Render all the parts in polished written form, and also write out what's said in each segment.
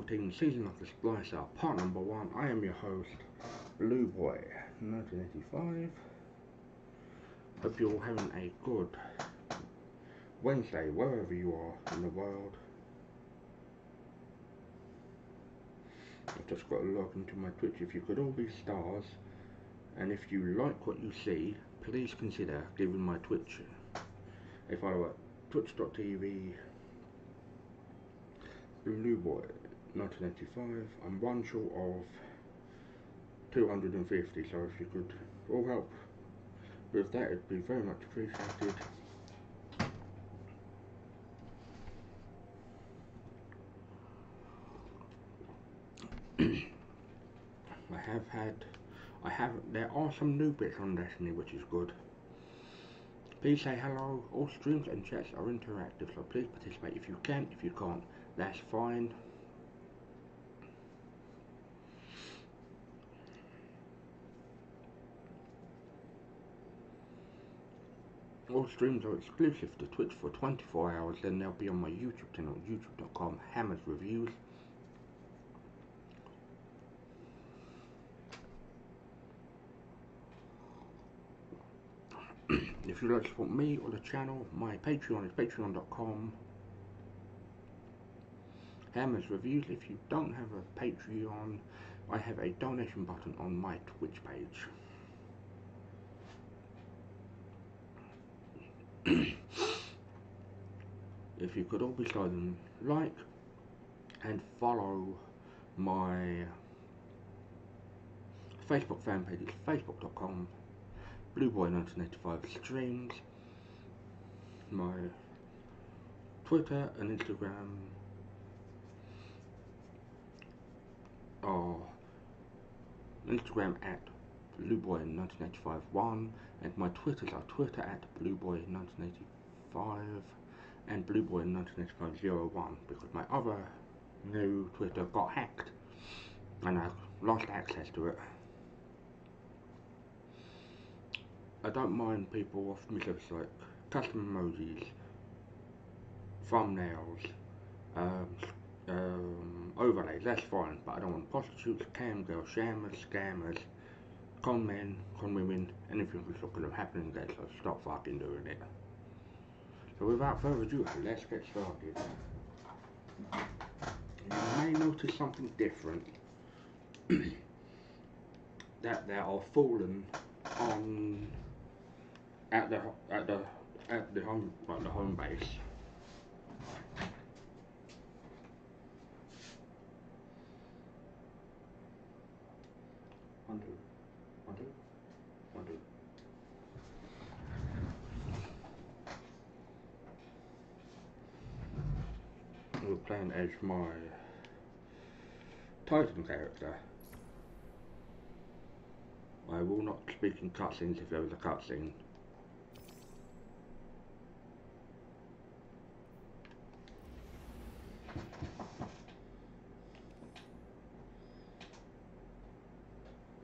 14 season of the Splicer, part number 1. I am your host, Blue Boy, 1985. Hope you're all having a good Wednesday, wherever you are in the world. I've just got to log into my Twitch. If you could all be stars, and if you like what you see, please consider giving my Twitch a follow at twitch.tv Blue Boy 1985. I'm one short of 250, so if you could all help with that, it'd be very much appreciated. There are some new bits on Destiny, which is good. Please say hello. All streams and chats are interactive, so please participate if you can. If you can't, that's fine. All streams are exclusive to Twitch for 24 hours, then they'll be on my YouTube channel, youtube.com, Hammers Reviews. If you'd like to support me or the channel, my Patreon is patreon.com, Hammers Reviews. If you don't have a Patreon, I have a donation button on my Twitch page. If you could all be silent, like and follow my Facebook fan page. It's facebook.com BlueBoy1985 streams. My Twitter and Instagram are Instagram at BlueBoy1985 and my Twitters are Twitter at BlueBoy1985 and BlueBoy1985 because my other new Twitter got hacked and I lost access to it. I don't mind people offering me services like custom emojis, thumbnails, overlays, that's fine, but I don't want prostitutes, cam girls, shammers, scammers, con men, con women, anything that's not going to happen there, so stop fucking doing it. So without further ado, let's get started. You may notice something different, that there are fallen on at the home base. One, two. We're playing as my Titan character. I will not speak in cutscenes if there was a cutscene.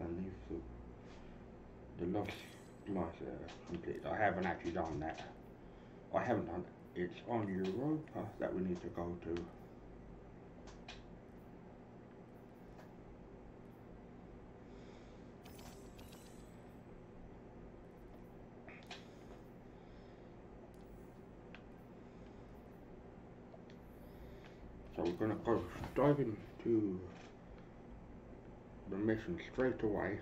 And leave the last Splicer complete. I haven't actually done that. I haven't done it. It's on Europa that we need to go to. So we're going to go dive into the mission straight away.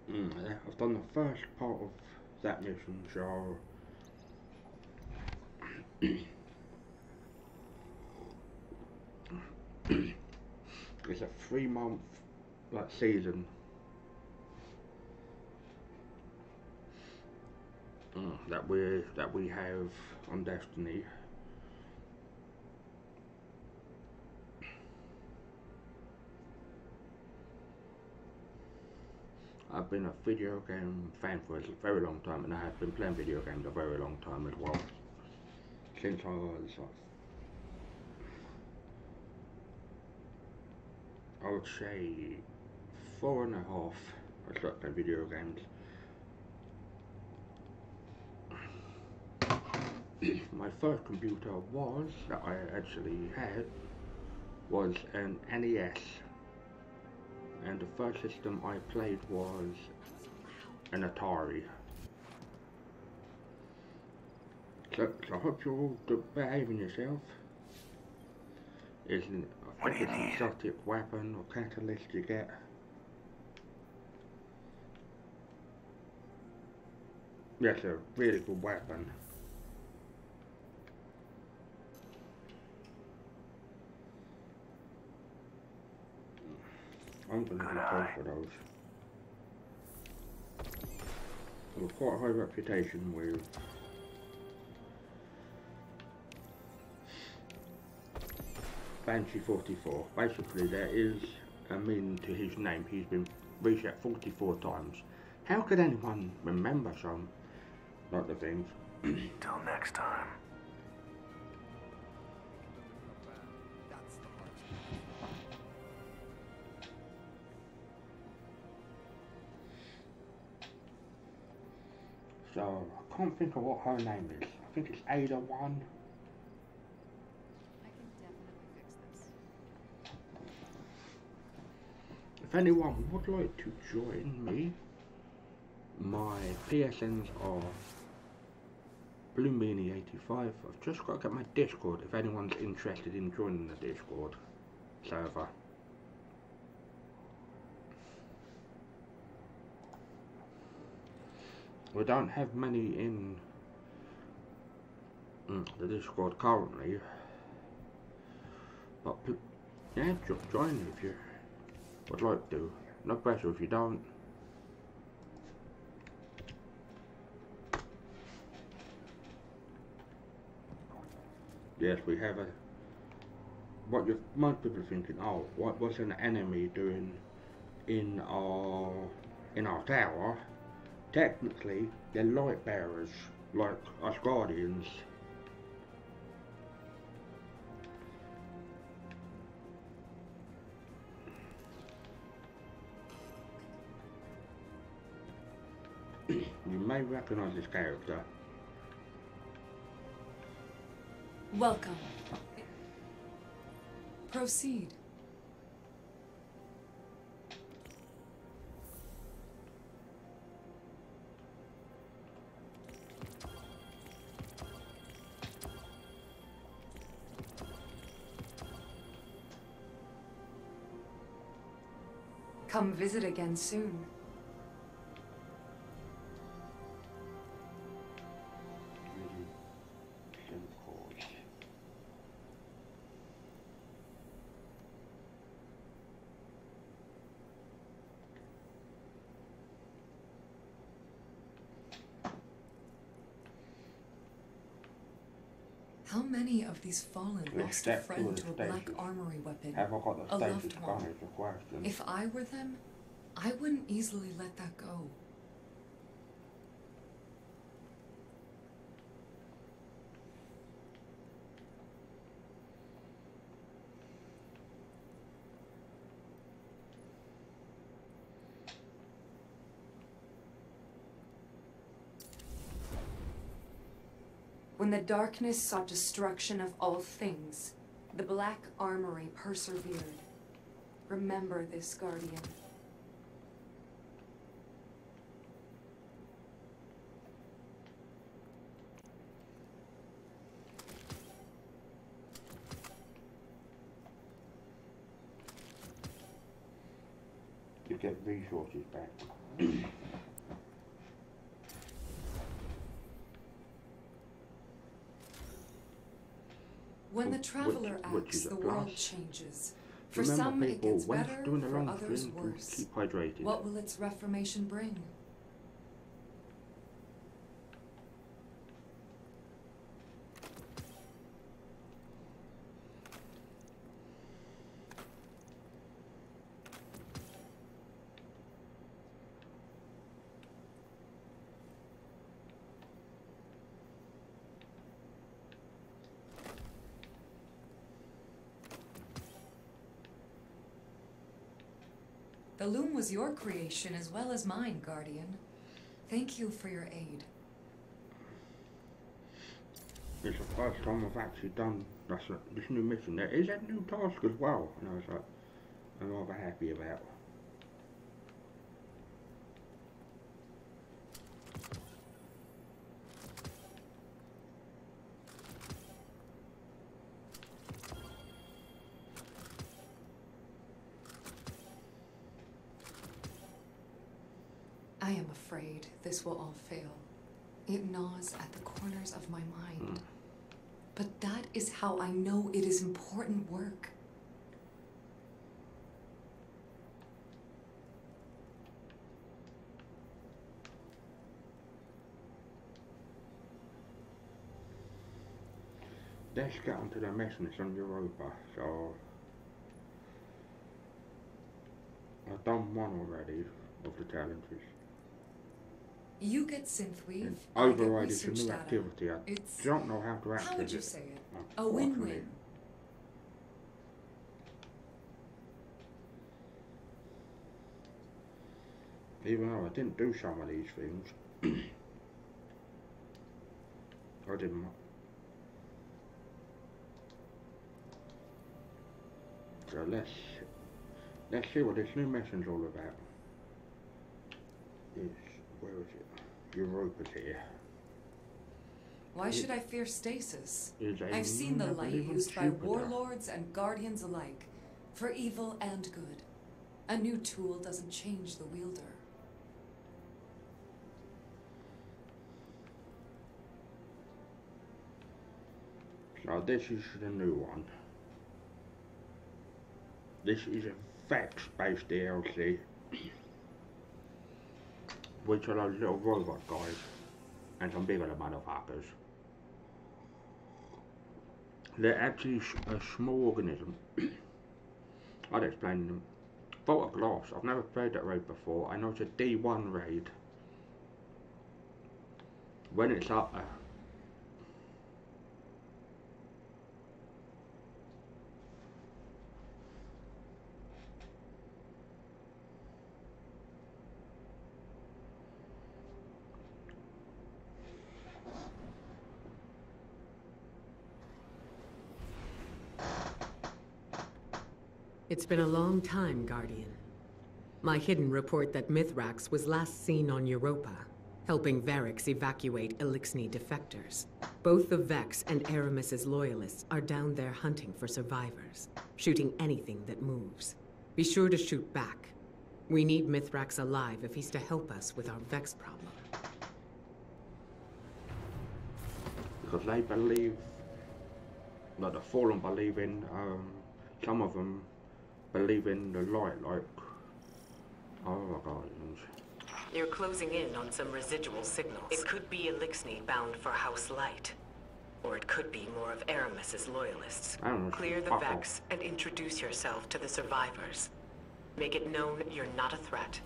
Yeah, I've done the first part of that mission, so it's a 3-month season that we have on Destiny. I've been a video game fan for a very long time, and I have been playing video games a very long time as well. since I was, I would say, 4.5, I started playing video games. My first computer that I actually had was an NES, and the first system I played was an Atari. So I hope you're all behaving yourself. I think it's an exotic weapon or catalyst you get. That's a really good weapon. I'm going to go for those. I've got quite a high reputation with Banshee 44. Basically, there is a meaning to his name. He's been reset 44 times. How could anyone remember some like the things? Till next time. So, I can't think of what her name is. I think it's Ada 1. I can definitely fix this. If anyone would like to join me, my PSNs are BlueMeanie85. I've just got to get my Discord if anyone's interested in joining the Discord server. We don't have many in the Discord currently, but yeah, join if you would like to. No pressure if you don't. Yes, we have a. Most people are thinking, oh, what was an enemy doing in our tower? Technically, they're light bearers, like us guardians. You may recognize this character. Welcome. Proceed. Come visit again soon. How many of these fallen lost a friend to a black armory weapon? Have I got the A status loved gone one. is the question. If I were them, I wouldn't easily let that go. When the darkness saw destruction of all things, the Black Armory persevered. Remember this, Guardian. You get resources back. When the traveler which acts, is a the world plus. changes. For Remember, some, it people, gets when better, doing a for long others, stream, worse. keep hydrated. What will its reformation bring? The loom was your creation as well as mine, Guardian. Thank you for your aid. It's the first time I've actually done this new mission. There is a new task as well, and I was like, I'm rather happy about. I am afraid this will all fail. It gnaws at the corners of my mind. But that is how I know it is important work. Let's get onto the missions on Europa. So I've done one already of the challenges. You get synthweave, And I get override is a research new data. activity. I It's, don't know how to access it. how would you say it? A Unfortunately. win-win. Even though I didn't do some of these things, I didn't. So let's see what this new mission's all about. Where is it? Europa's here. Why should I fear stasis? Is a I've seen the I light believe on used by Jupiter. warlords and guardians alike, for evil and good. A new tool doesn't change the wielder. So this is the new one. This is a Vex-based DLC, which are those little robot guys, and some bigger motherfuckers. They're actually a small organism. I'd explain them. Vault of Glass, I've never played that raid before. I know it's a D1 raid. When it's up there, It's been a long time, Guardian. My hidden report that Mithrax was last seen on Europa, helping Varix evacuate Elixni defectors. Both the Vex and Aramis's loyalists are down there hunting for survivors, shooting anything that moves. Be sure to shoot back. We need Mithrax alive if he's to help us with our Vex problem. because they believe, like the Fallen believe in, some of them believe in the light, like other guardians. You're closing in on some residual signals. It could be Elixni bound for House Light. Or it could be more of Aramis's loyalists. Clear the Vex and introduce yourself to the survivors. Make it known you're not a threat.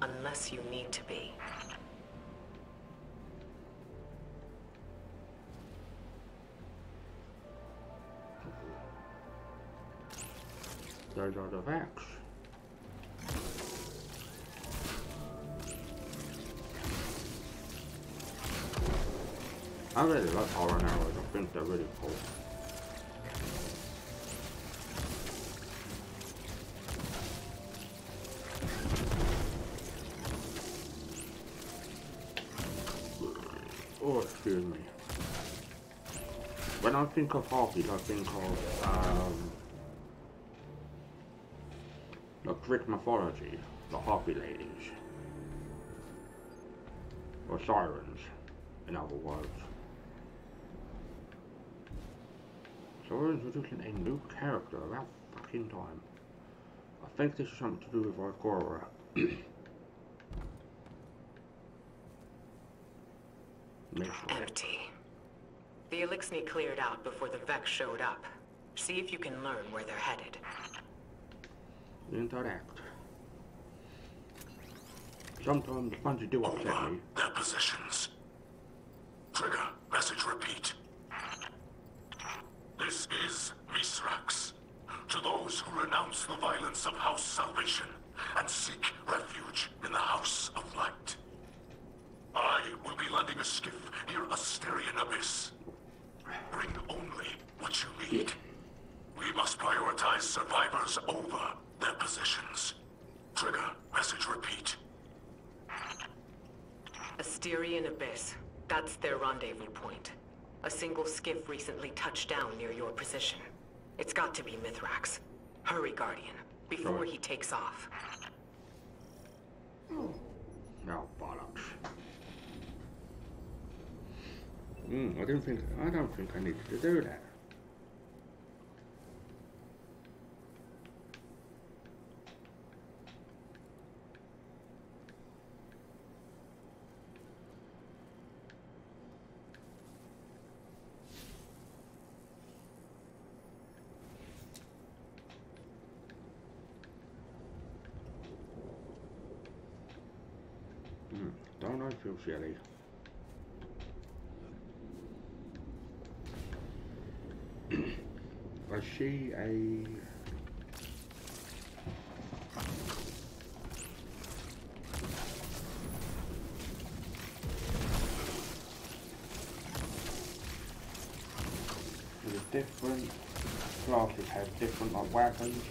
Unless you need to be. Those are the Vex. I really like horror arrows. I think they're really cool. Oh, excuse me. When I think of harpies, I think of the Greek mythology, the harpy ladies, or sirens, in other words. So we're introducing a new character about fucking time. I think this is something to do with Agora. Empty. The Elixni cleared out before the Vex showed up. See if you can learn where they're headed. Interact. Sometimes sponges do upset me. Their positions. Trigger. Message repeat. This is Mithrax. To those who renounce the violence of House Salvation and seek refuge in the House of Light. I will be landing a skiff near Asterian Abyss. Bring only what you need. We must prioritize survivors over their positions. Trigger, message repeat. Asterian Abyss. That's their rendezvous point. A single skiff recently touched down near your position. It's got to be Mithrax. Hurry, Guardian, before he takes off. No bollocks. I don't think I needed to do that. Don't I feel silly? I see a... The different classes have different like weapons,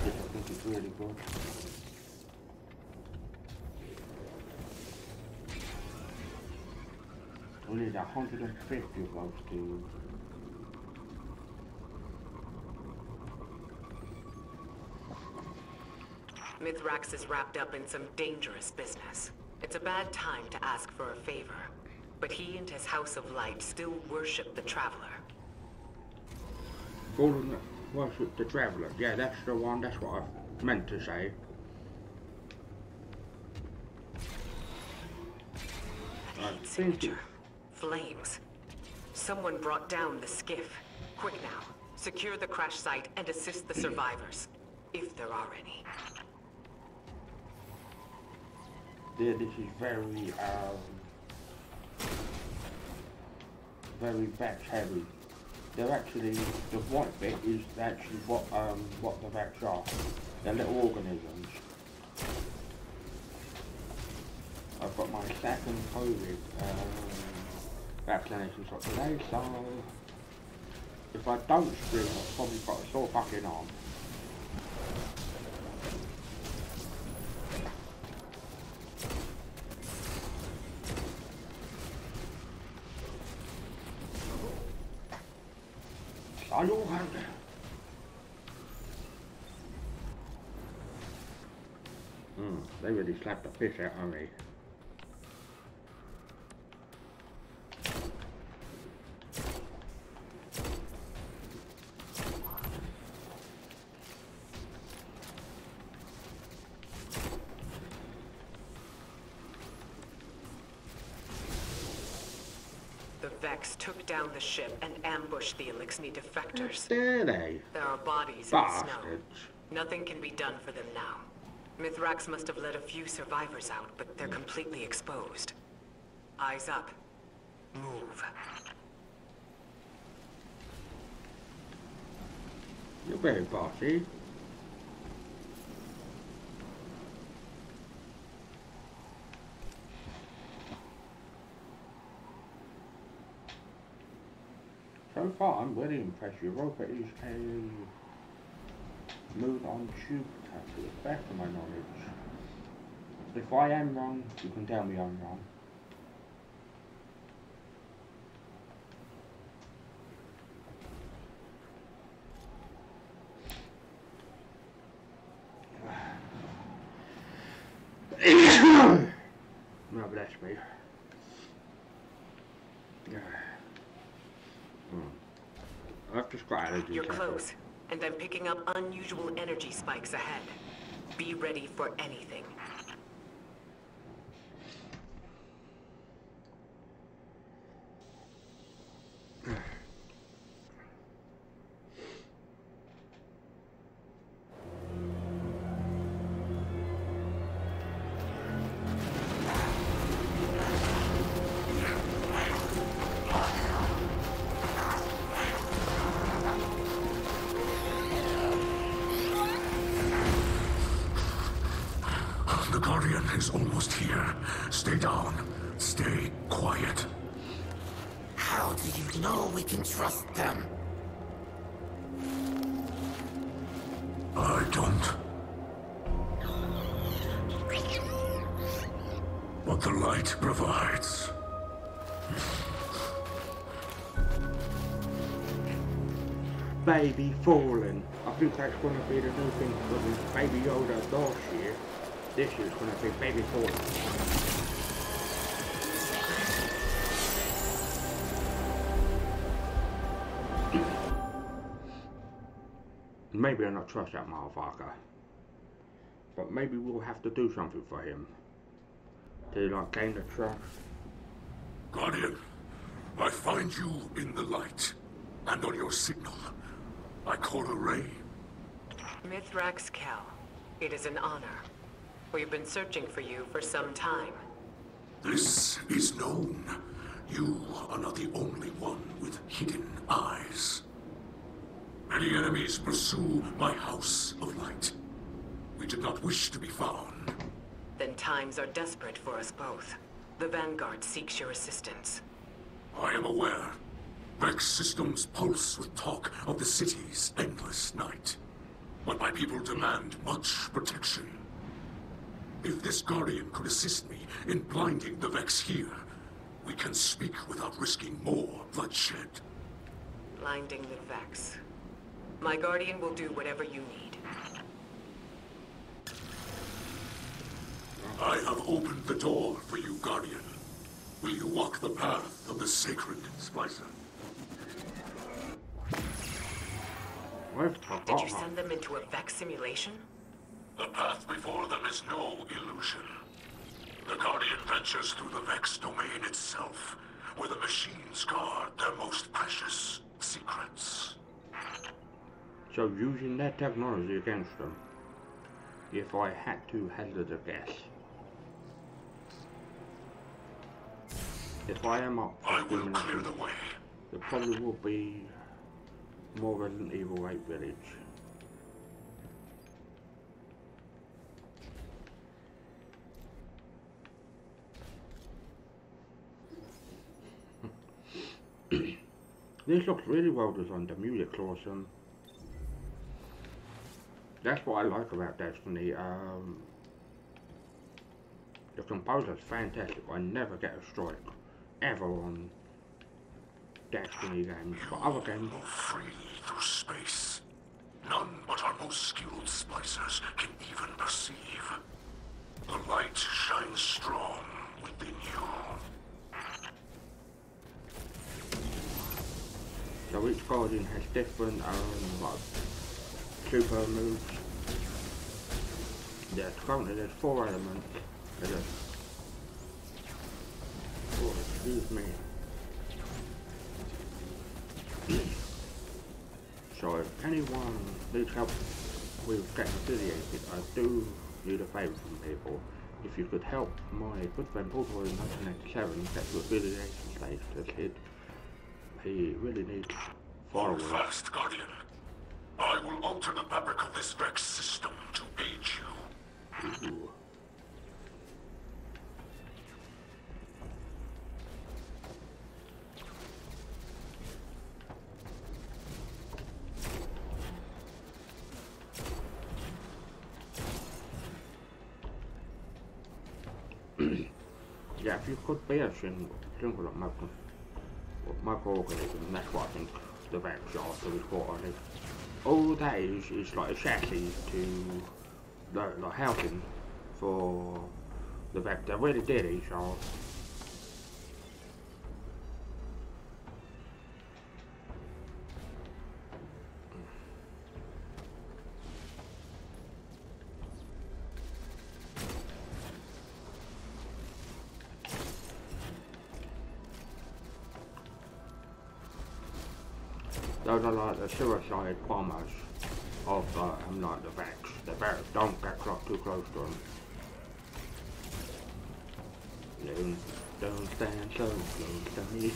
which I think is really good. We need 150 of those to... Mithrax is wrapped up in some dangerous business. It's a bad time to ask for a favor, but he and his House of Light still worship the Traveler. Golden worship the Traveler. Yeah, that's the one. That's what I meant to say. Signature. Flames. Someone brought down the skiff. Quick now. Secure the crash site and assist the survivors, if there are any. Yeah, this is very Vex heavy. They're actually, the white bit is actually what the Vex are. They're little organisms. I've got my second COVID vaccination shot today, so if I don't scream, I've probably got a sore fucking arm. They really slapped the fish out of me. The Vex took down the ship and ambushed the Elixni defectors. Dare they? There are bodies Bastards. in the snow. Nothing can be done for them now. Mithrax must have let a few survivors out, but they're completely exposed. Eyes up. Move. You're very bossy. So far, I'm really impressed. Europa is a move on tube attack to the best of my knowledge. If I am wrong, you can tell me I'm wrong. No, bless me. I've just got allergies. You're close, and I'm picking up unusual energy spikes ahead. Be ready for anything. almost here. Stay down. Stay quiet. How do you know we can trust them? I don't. What the light provides. Baby Fallen. I think that's going to be the new thing for the Baby Yoda last year. This year's going to be Baby Fallen. Maybe I not trust that motherfucker. But maybe we'll have to do something for him. To like gain the trust. Guardian, I find you in the light. And on your signal, I call a ray. Mithrax Cal, it is an honor. We've been searching for you for some time. This is known. You are not the only one with hidden eyes. Many enemies pursue my house of light. We did not wish to be found. Then times are desperate for us both. The Vanguard seeks your assistance. I am aware. Vex systems pulse with talk of the city's endless night. But my people demand much protection. If this Guardian could assist me in blinding the Vex here, we can speak without risking more bloodshed. Blinding the Vex. My Guardian will do whatever you need. I have opened the door for you, Guardian. Will you walk the path of the sacred Splicer? Did you send them into a Vex simulation? The path before them is no illusion. The Guardian ventures through the Vex domain itself, where the machines guard their most precious secrets. So using that technology against them, if I had to hazard a guess, if I am up I for will clear the way. there probably will be more Resident Evil 8 Village. This looks really well designed, the music's awesome. That's what I like about Destiny. The composer's fantastic. I never get a strike ever on Destiny games. But other games, Move freely through space. None but our most skilled splicers can even perceive. The light shines strong within you. so each Guardian has different like super moves. Yeah, currently there's 4 elements. Oh, excuse me. So if anyone needs help with getting affiliated, I do need a favour from people. If you could help my good friend Portal in 1987 get to affiliation stage to this kid, he really needs Hold followers. fast, Guardian. I will alter the fabric of this Vex system to aid you. Ooh. Yeah, if you could be a symbol of microorganism, that's what I think the Vex are to report on it. All that is like a chassis to the housing for the Vex. They're really dirty, so those are like the suicide bombers of like the Vex. The Vex don't get too close to them. Don't stand so close to me.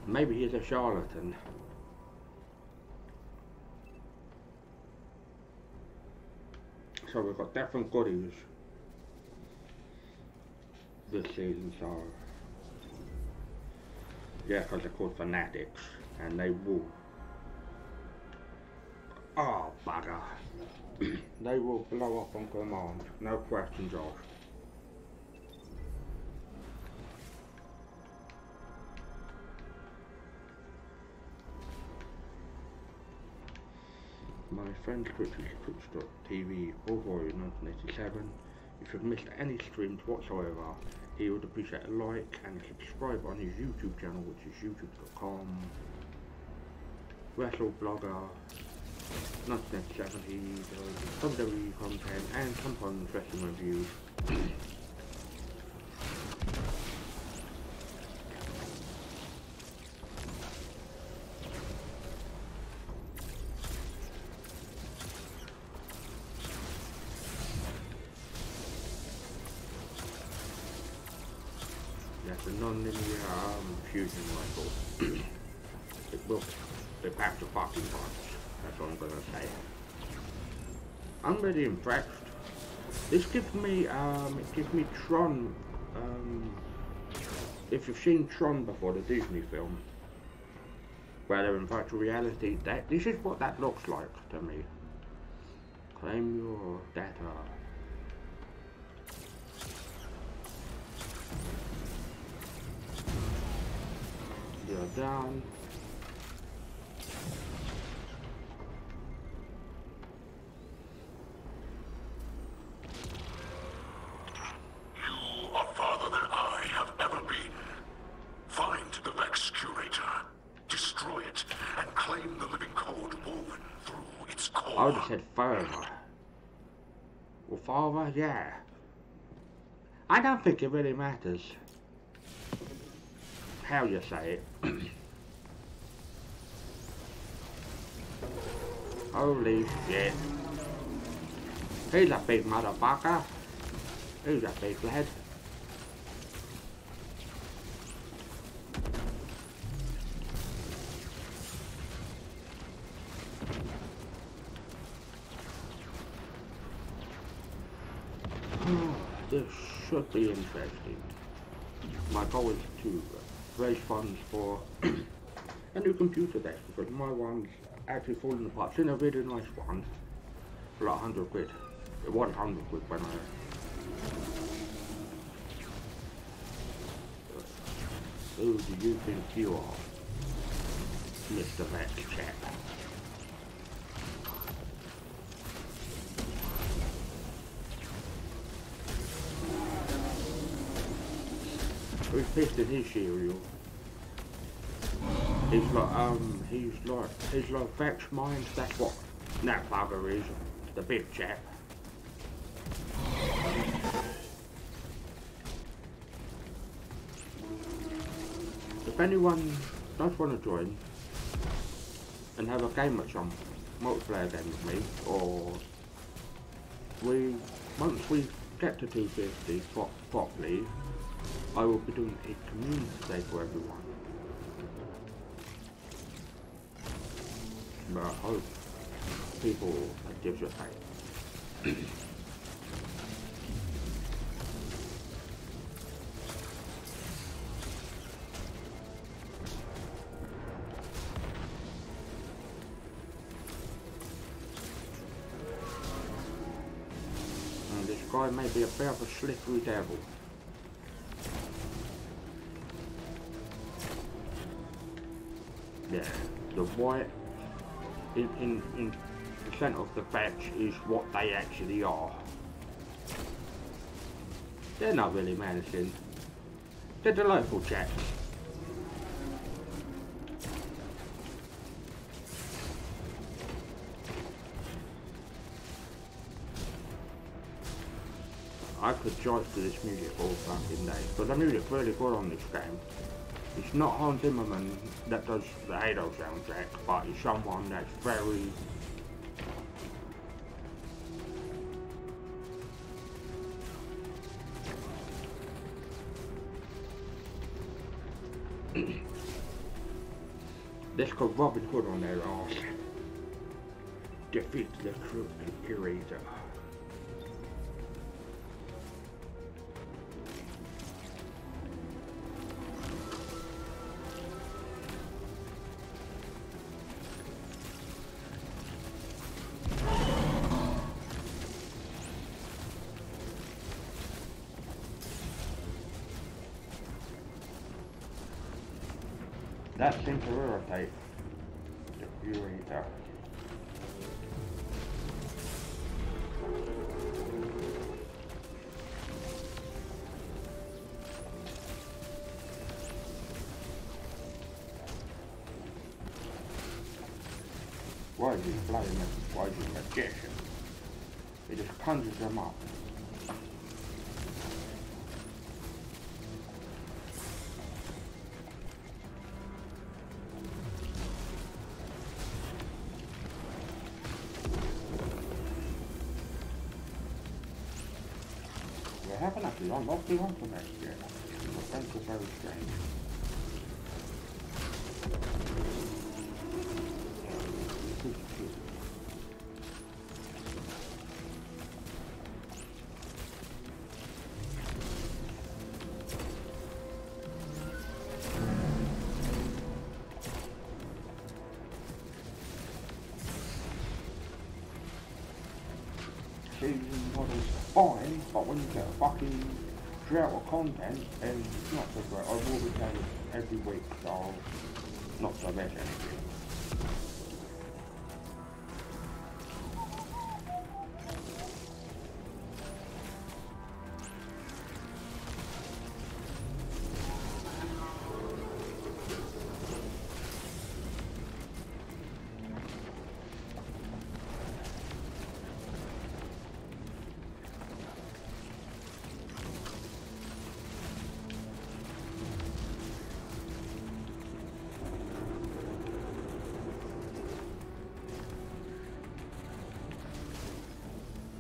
maybe he's a charlatan. So we've got different goodies this season, so yeah, because they're called fanatics, and they will, oh bugger, they will blow up on command, no questions asked. My friend's Twitch is twitch.tv /1987. If you've missed any streams whatsoever, he would appreciate a like and a subscribe on his YouTube channel, which is youtube.com WrestleBlogger 1970, some WWE content and sometimes wrestling reviews. That's a non-linear fusion rifle. It will packs a fucking punch. That's all I'm gonna say. I'm really impressed. This gives me Tron. If you've seen Tron before, the Disney film, where they're in virtual reality, this is what that looks like to me. Claim your data. You're down. You are farther than I have ever been. Find the Vex Curator, destroy it, and claim the living code woven through its core. I would have said further. Well, father, yeah. I don't think it really matters how you say it. Holy shit. He's a big motherfucker. He's a big lad. This should be interesting. My goal is to raise funds for a new computer desk because my one's actually falling apart. It's in a really nice one for like 100 quid. It was 100 quid when who do you think you are, Mr. Vex chap? Who's pissed in his cereal? He's like Vex Minds, that's what that bugger is, the big chap. If anyone does want to join and have a game at some multiplayer game with me, or once we get to 250 properly, I will be doing a community day for everyone. But I hope people give you a time. And this guy may be a bit of a slippery devil. Yeah, the white in the centre of the patch is what they actually are. They're not really menacing. They're delightful chaps. I could judge to this music all fucking day, but the music's really good on this game. It's not Hans Zimmerman that does the Halo soundtrack, but it's someone that's very... Let's go Robin Hood on their arse. Defeat the curator. That seems to irritate the curator. Why is he bloody why is he a magician? He just conjures them up. We haven't actually unlocked the ultimate yet. The friends are very strange. Season models fine, but when you get a fucking drought of content, then it's not so great. I will be playing every week, so not so bad anything.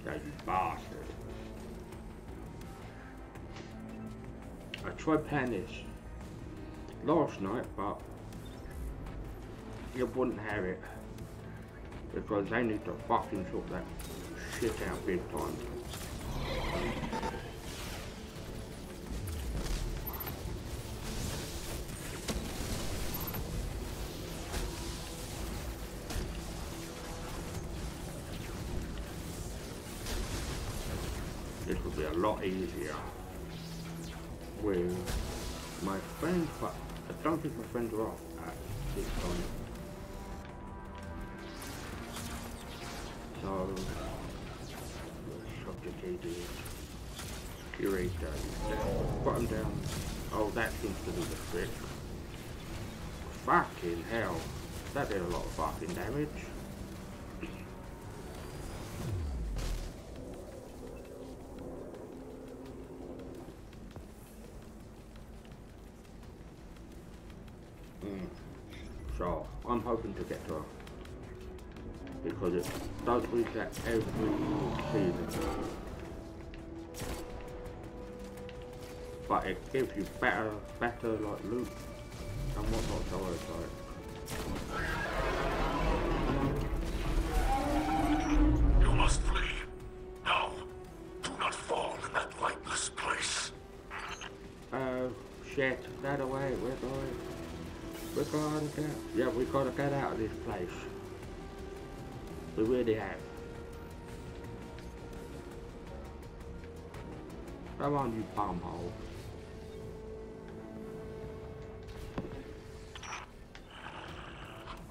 You bastard. I tried playing this last night, but you wouldn't have it because they need to fucking sort that shit out big time. This would be a lot easier with my friends, but I don't think my friends are off at this time. So, subject AD, curator, put them down. Oh, that seems to do the trick. Fucking hell, that did a lot of fucking damage. So I'm hoping to get to her because it does reset every season, but it gives you better like loot and whatnot. So it's like, You must flee. Now, do not fall in that lightless place. Shit, that away, we're gotta get, yeah, we gotta get out of this place. We really have. Come on, you bumhole.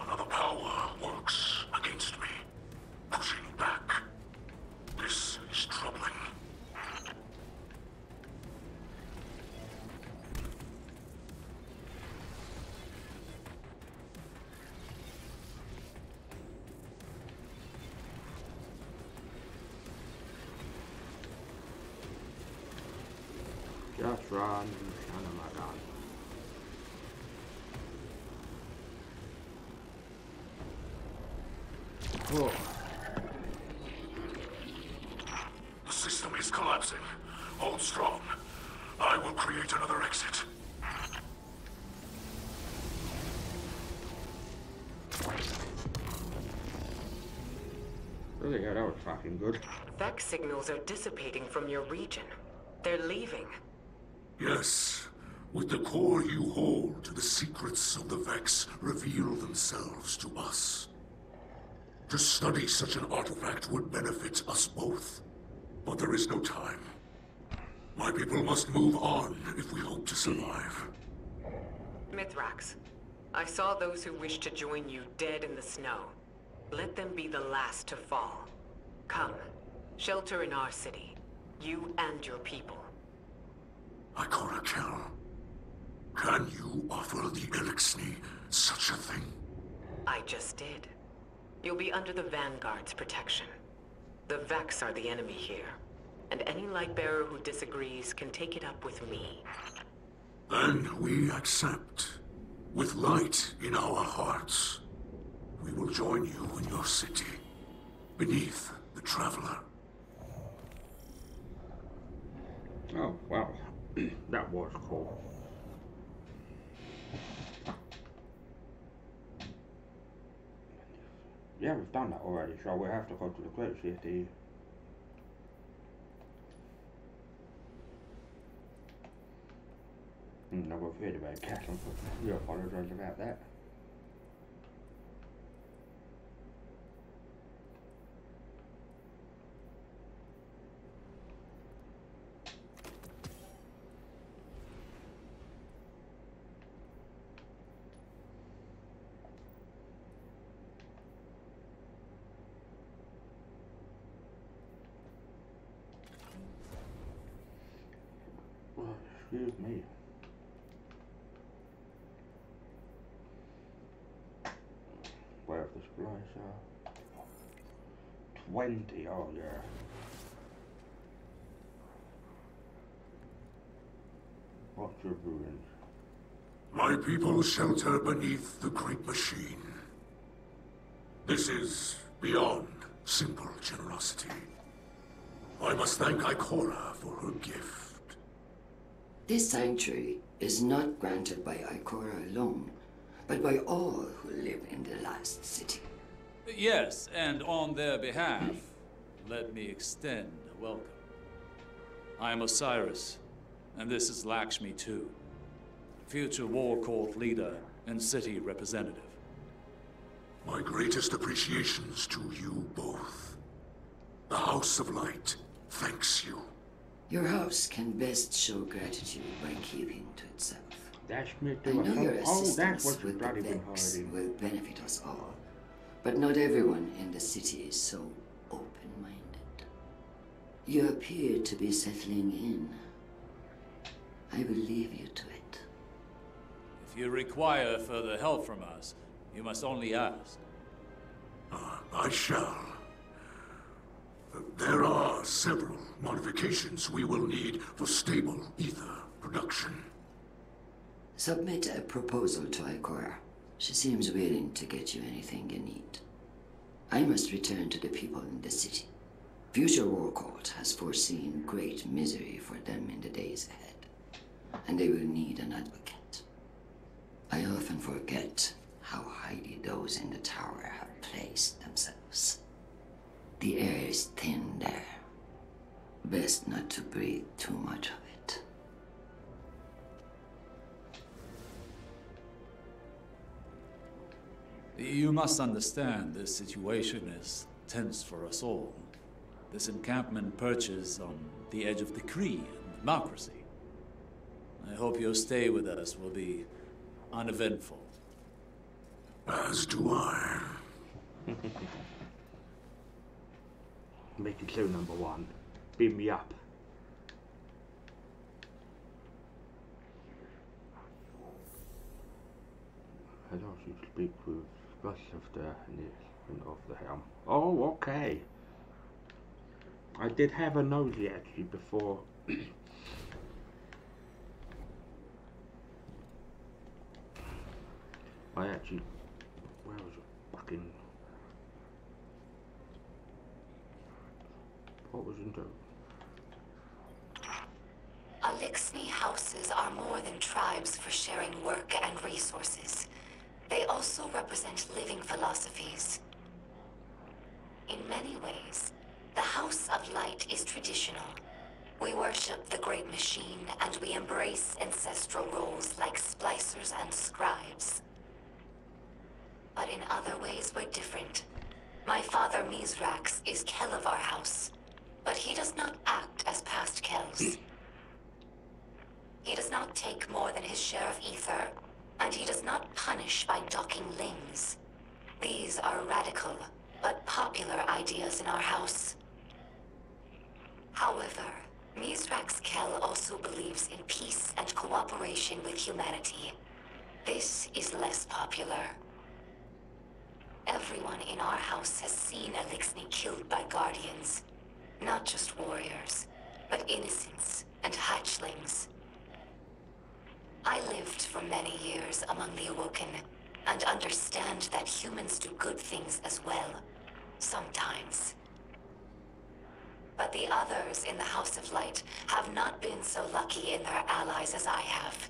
Another power works against me, pushing back. This is troubling. Just run, you son of a gun. Oh. The system is collapsing. Hold strong. I will create another exit. Really, yeah, that was fucking good. Vex signals are dissipating from your region. They're leaving. Yes. With the core you hold, the secrets of the Vex reveal themselves to us. To study such an artifact would benefit us both. But there is no time. My people must move on if we hope to survive. Mithrax, I saw those who wished to join you dead in the snow. Let them be the last to fall. Come, shelter in our city. You and your people. Ikora Kel, can you offer the Elixni such a thing? I just did. You'll be under the Vanguard's protection. The Vex are the enemy here, and any Lightbearer who disagrees can take it up with me. Then we accept. With light in our hearts, we will join you in your city, beneath the Traveler. Oh, wow. That was cool. Yeah, we've done that already, so we have to go to the Great City. No, we've heard about Castle, but we apologise about that. Oh, excuse me. Where's the Splicer? 20, oh yeah. What's your ruins? My people shelter beneath the Great Machine. This is beyond simple generosity. I must thank Ikora for her gift. This sanctuary is not granted by Ikora alone, but by all who live in the last city. Yes, and on their behalf, let me extend a welcome. I am Osiris, and this is Lakshmi too, future War Court leader and city representative. My greatest appreciations to you both. The House of Light thanks you. Your house can best show gratitude by keeping to itself. That's me I too. know your Oh, that assistance was with the bloody been Vex hiding. will benefit us all, but not everyone in the city is so open-minded. You appear to be settling in. I will leave you to it. If you require further help from us, you must only ask. I shall. There are several modifications we will need for stable ether production. Submit a proposal to Ikora. She seems willing to get you anything you need. I must return to the people in the city. Future War Court has foreseen great misery for them in the days ahead, and they will need an advocate. I often forget how highly those in the tower have placed themselves. The air is thin there. Best not to breathe too much of it. You must understand this situation is tense for us all. This encampment perches on the edge of decree and democracy. I hope your stay with us will be uneventful. As do I. Make it clear, number one. Beam me up. I don't should speak with Splicer of the helm. Oh, okay. I did have a nosy actually before. I actually, where was it? Fucking, what was into? Elixni houses are more than tribes for sharing work and resources. They also represent living philosophies. In many ways, the House of Light is traditional. We worship the Great Machine, and we embrace ancestral roles like splicers and scribes. But in other ways, we're different. My father, Mithrax, is Kel of our house, but he does not act as past Kels. He does not take more than his share of ether, and he does not punish by docking limbs. These are radical, but popular ideas in our house. However, Mithrax Kell also believes in peace and cooperation with humanity. This is less popular. Everyone in our house has seen Elixni killed by Guardians. Not just warriors, but innocents and hatchlings. I lived for many years among the Awoken, and understand that humans do good things as well. Sometimes. But the others in the House of Light have not been so lucky in their allies as I have.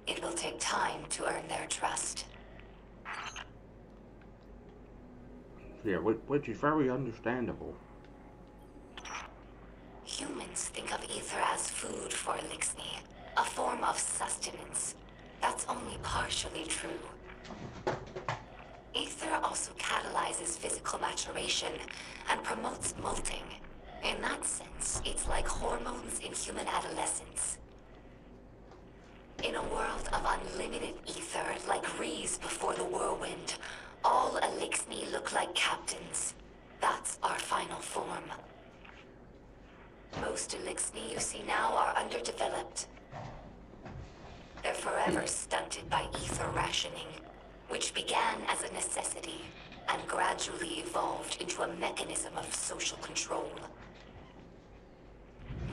It will take time to earn their trust. Yeah, which is very understandable. Humans think of ether as food for Elixni, a form of sustenance. That's only partially true. Ether also catalyzes physical maturation and promotes molting. In that sense, it's like hormones in human adolescence. In a world of unlimited ether, like Rees before the whirlwind, all Elixni look like captains. That's our final form. Most Elixni you see now are underdeveloped. They're forever stunted by ether rationing, which began as a necessity and gradually evolved into a mechanism of social control.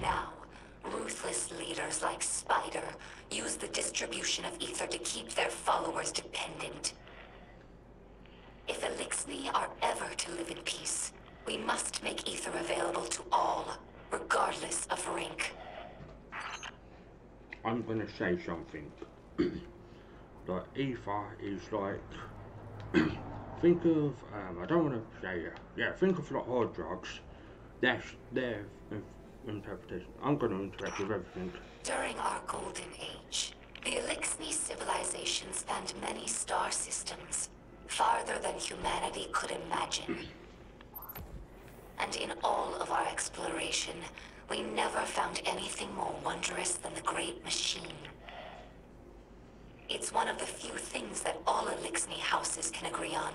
Now, ruthless leaders like Spider use the distribution of ether to keep their followers dependent. If Elixni are ever to live in peace, we must make ether available to all, regardless of rank. I'm gonna say something. Like, ether is like, think of, I don't want to say it. Yeah, think of like hard drugs. That's their interpretation. I'm gonna interact with everything. During our golden age, the Elixni civilization spanned many star systems, farther than humanity could imagine. And in all of our exploration, we never found anything more wondrous than the Great Machine. It's one of the few things that all Elixni houses can agree on.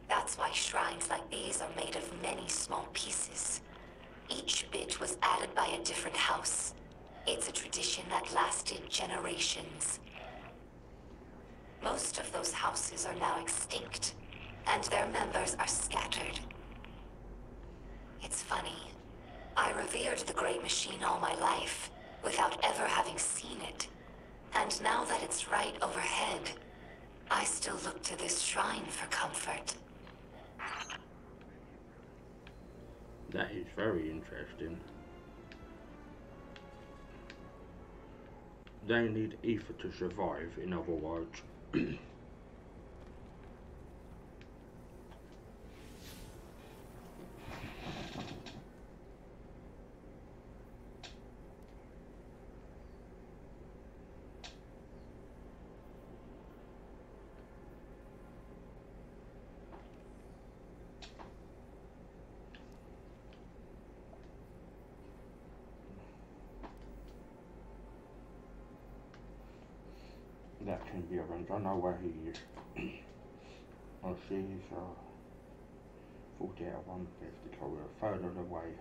That's why shrines like these are made of many small pieces. Each bit was added by a different house. It's a tradition that lasted generations. Most of those houses are now extinct, and their members are scattered. It's funny. I revered the Great Machine all my life, without ever having seen it. And now that it's right overhead, I still look to this shrine for comfort. That is very interesting. They need ether to survive, in other words. That can be arranged. I know where he is. I see he's 40 out of 150, so we're further away.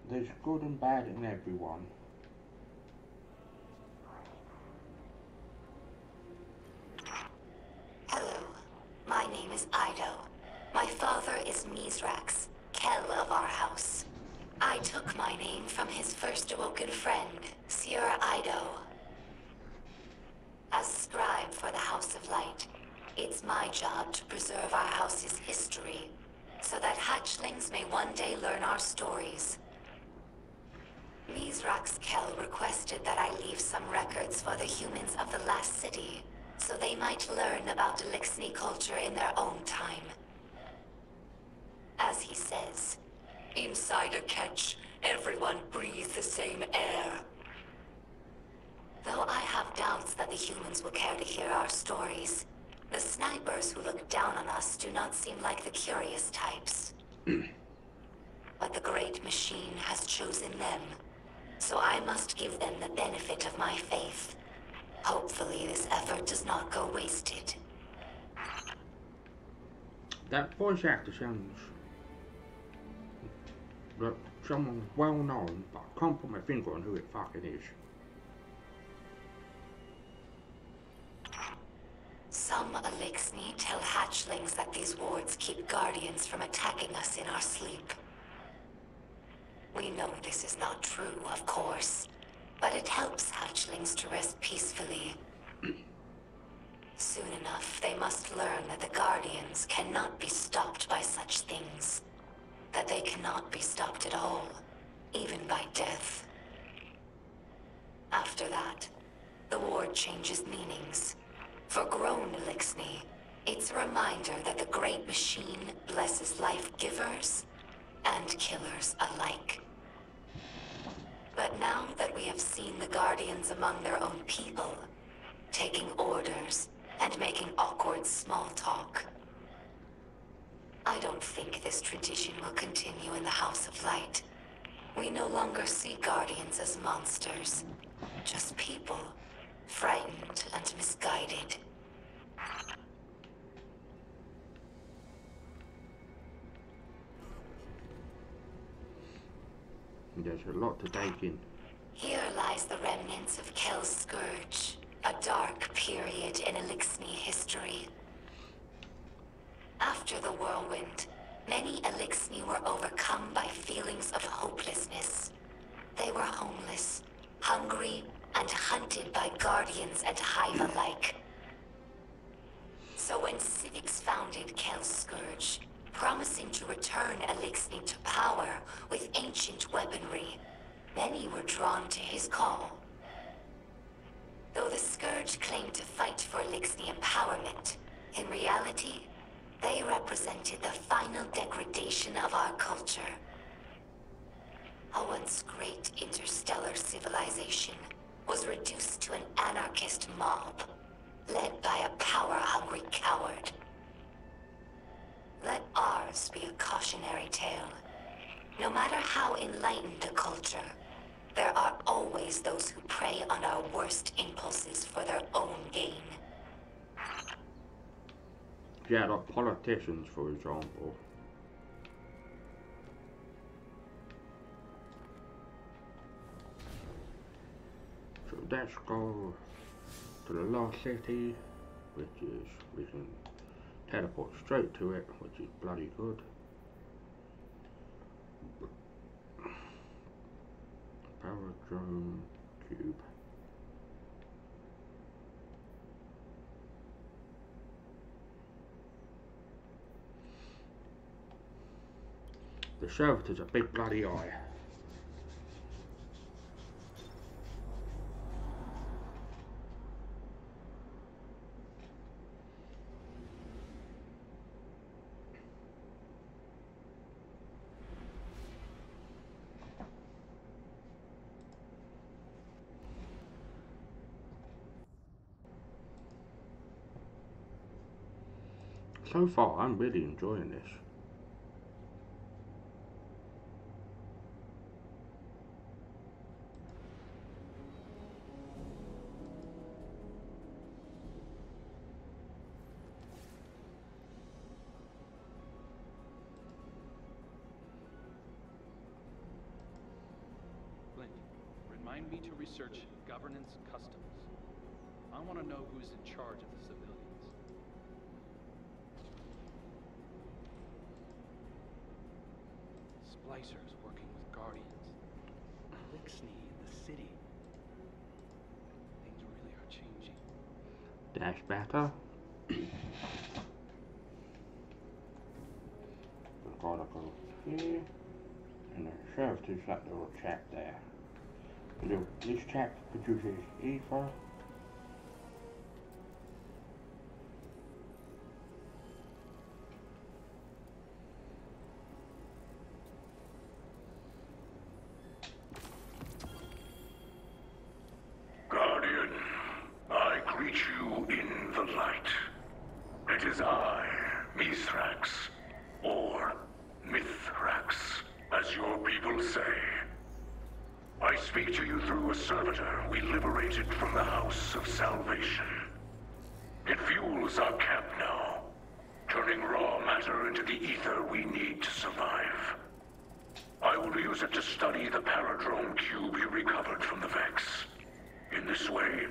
There's good and bad in everyone. Hello, my name is Ido. My father is Mithrax, Kell of our house. I took my name from his first awoken friend, Seer Ido. As scribe for the House of Light, it's my job to preserve our house's history, so that hatchlings may one day learn our stories. Mithrax Kell requested that I leave some records for the humans of the last city, so they might learn about Elixni culture in their own time. As he says, inside a catch, everyone breathes the same air. Though I have doubts that the humans will care to hear our stories, the snipers who look down on us do not seem like the curious types. But the great machine has chosen them, so I must give them the benefit of my faith. Hopefully this effort does not go wasted. That voice actor sounds like someone well known, but I can't put my finger on who it fucking is. Some Elixni tell hatchlings that these wards keep guardians from attacking us in our sleep. We know this is not true, of course, but it helps hatchlings to rest peacefully. Soon enough, they must learn that the guardians cannot be stopped by such things. That they cannot be stopped at all, even by death. After that, the ward changes meanings. For grown Elixni, it's a reminder that the great machine blesses life givers and killers alike. But now that we have seen the Guardians among their own people, taking orders and making awkward small talk, I don't think this tradition will continue in the House of Light. We no longer see Guardians as monsters, just people, frightened and misguided. There's a lot to take in. Here lies the remnants of Kel's Scourge, a dark period in Elixni history. After the whirlwind, many Elixni were overcome by feelings of hopelessness. They were homeless, hungry, and hunted by guardians and hive alike. So when Civics founded Kel's Scourge, promising to return Elixni to power with ancient weaponry, many were drawn to his call. Though the Scourge claimed to fight for Elixni empowerment, in reality, they represented the final degradation of our culture. A once great interstellar civilization was reduced to an anarchist mob, led by a power-hungry coward. Let ours be a cautionary tale. No matter how enlightened a culture, there are always those who prey on our worst impulses for their own gain. Yeah, like politicians, for example. So let's go to the last city, which is, we can teleport straight to it, which is bloody good. Paradrome Cube. The servitor's a big bloody eye. So far, I'm really enjoying this. Flint, remind me to research governance customs. I want to know who's in charge of the civilians. Splicers working with Guardians. Elixni in the city. Things really are changing. Dash better. We've got to go here, and the servitor's that little chap there. This chap produces ether. in the light. It is I, Mithrax, or Mithrax, as your people say. I speak to you through a servitor we liberated from the House of Salvation. It fuels our camp now, turning raw matter into the ether we need to survive. I will use it to study the paradrome cube you recovered from the Vex. In this way,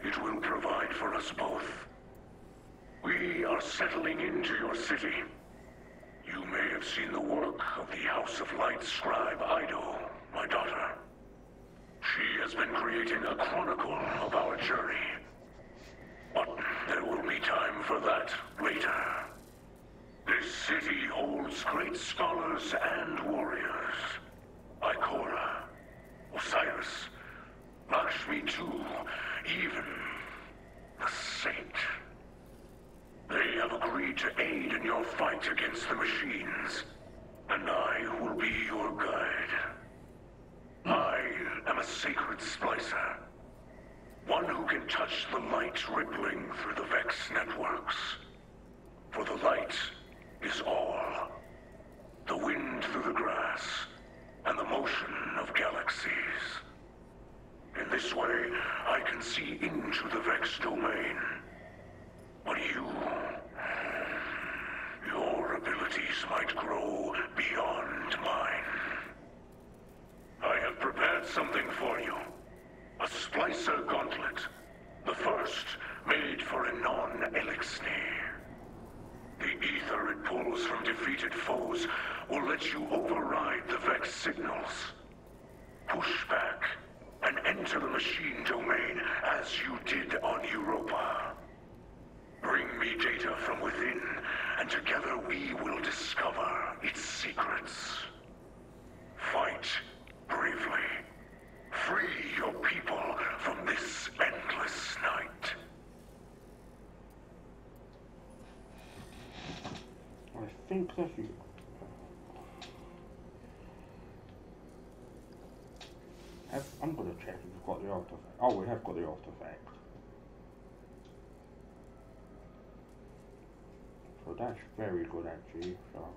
it will provide for us both. We are settling into your city. You may have seen the work of the House of Light scribe Ido, my daughter. She has been creating a chronicle of our journey. But there will be time for that later. This city holds great scholars and warriors. Ikora, Osiris, Lakshmi too, even the Saint. They have agreed to aid in your fight against the machines, and I will be your guide. I am a sacred Splicer, one who can touch the light rippling through the Vex networks. For the light is all. The wind through the grass, and the motion of galaxies. In this way, I can see into the Vex domain. But your abilities might grow beyond mine. I have prepared something for you. A Splicer gauntlet. The first made for a non-Elixni. The ether it pulls from defeated foes will let you override the Vex signals. Push back and enter the machine domain as you did on Europa. Bring me data from within, and together we will discover its secrets. Fight bravely. Free your people from this endless night. I think that's it. I'm gonna check if we've got the artifact. Oh, we have got the artifact. So that's very good actually. So,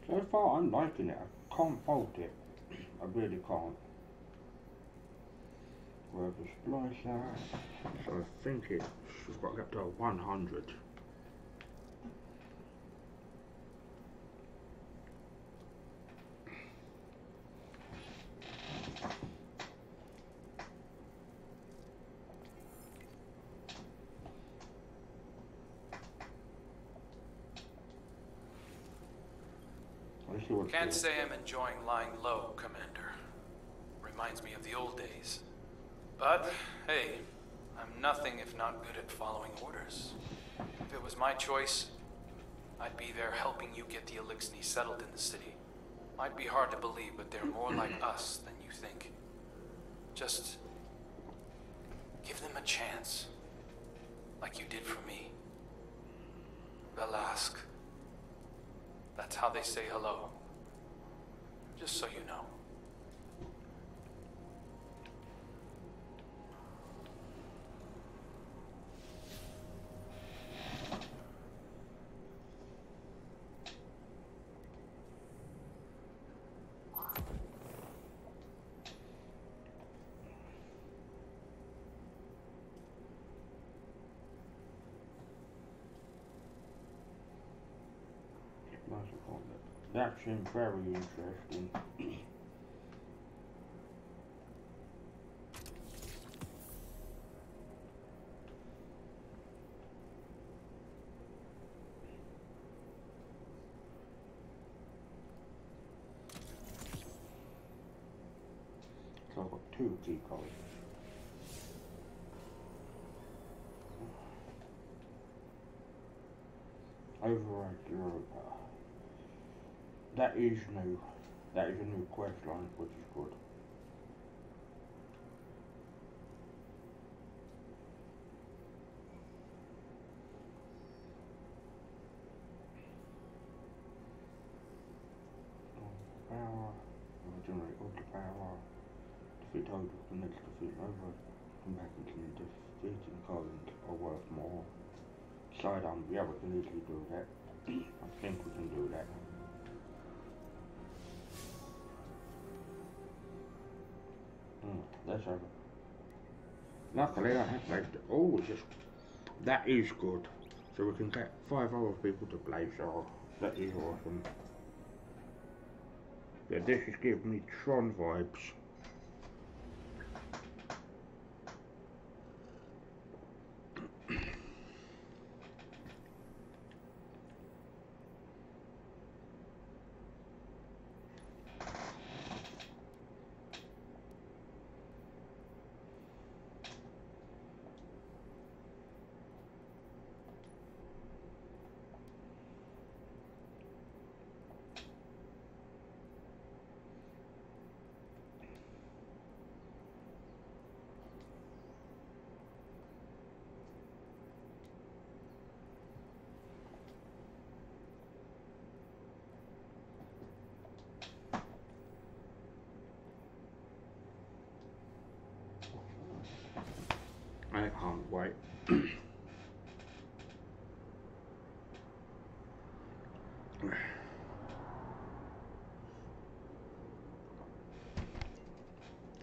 so far I'm liking it. I can't fault it. I really can't. Wherever Splicer. So I think it's got to get to 100. Can't say I'm enjoying lying low, Commander. Reminds me of the old days. But, hey, I'm nothing if not good at following orders. If it was my choice, I'd be there helping you get the Elixni settled in the city. Might be hard to believe, but they're more like us than you think. Just give them a chance. Like you did for me. Belask. That's how they say hello. Just so you know. That seems very interesting. 2 key cards. Override Europa. That is new. That is a new quest line, which is good. Power, generate all the power, defeat target with the next defeat over, come back and can defeating cards are worth more. Sidearm, yeah, we can easily do that. I think we can do that. That's over. Luckily I have played, oh, just, that is good. So we can get 5 other people to play, so that is awesome. Yeah, this is giving me Tron vibes. I can't wait.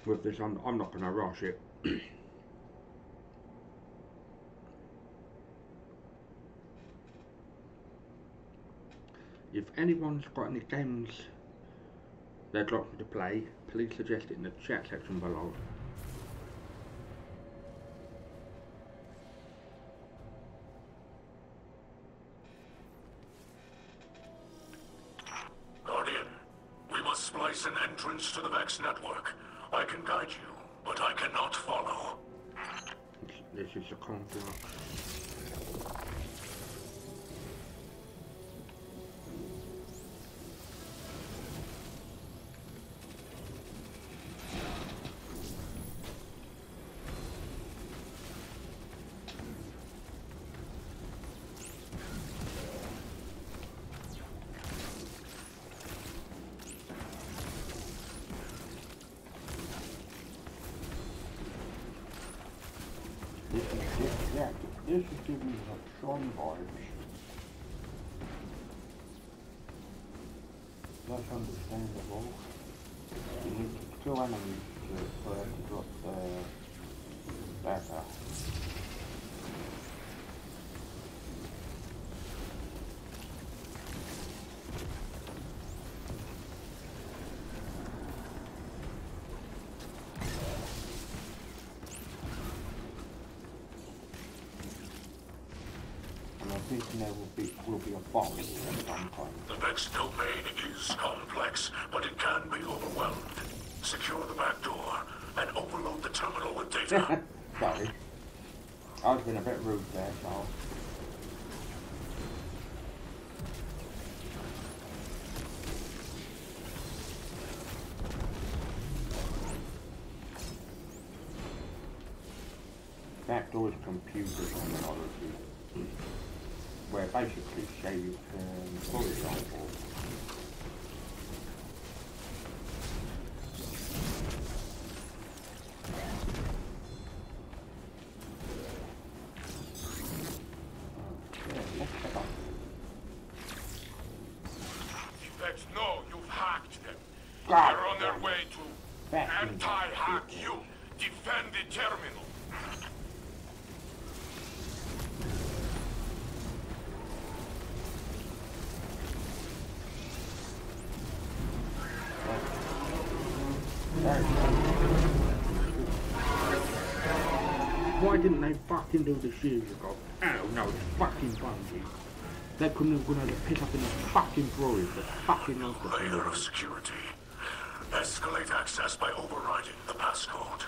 With this, I'm not going to rush it. If anyone's got any games they'd like me to play, please suggest it in the chat section below. Guardian, we must splice an entrance to the Vex network. I can guide you, but I cannot follow. This is a conflict. This is giving me like Tron vibes. That's understandable. You need to kill enemies for them to drop the data. There will be a bomb at some point. The Vex domain is complex, but it can be overwhelmed. Secure the back door and overload the terminal with data. Sorry. I was being a bit rude there, so... Backdoor is computers terminology. Where basically say you can, for example, let's check out. The Vex know you've hacked them. God, they're on their way to anti-hack you. Defend the terminal. Why didn't they fucking do this years ago? Oh no, it's fucking Bungie. They couldn't have gone out to pick up in the fucking drawers that fucking knows the Layer of security. As Escalate access by overriding the passcode.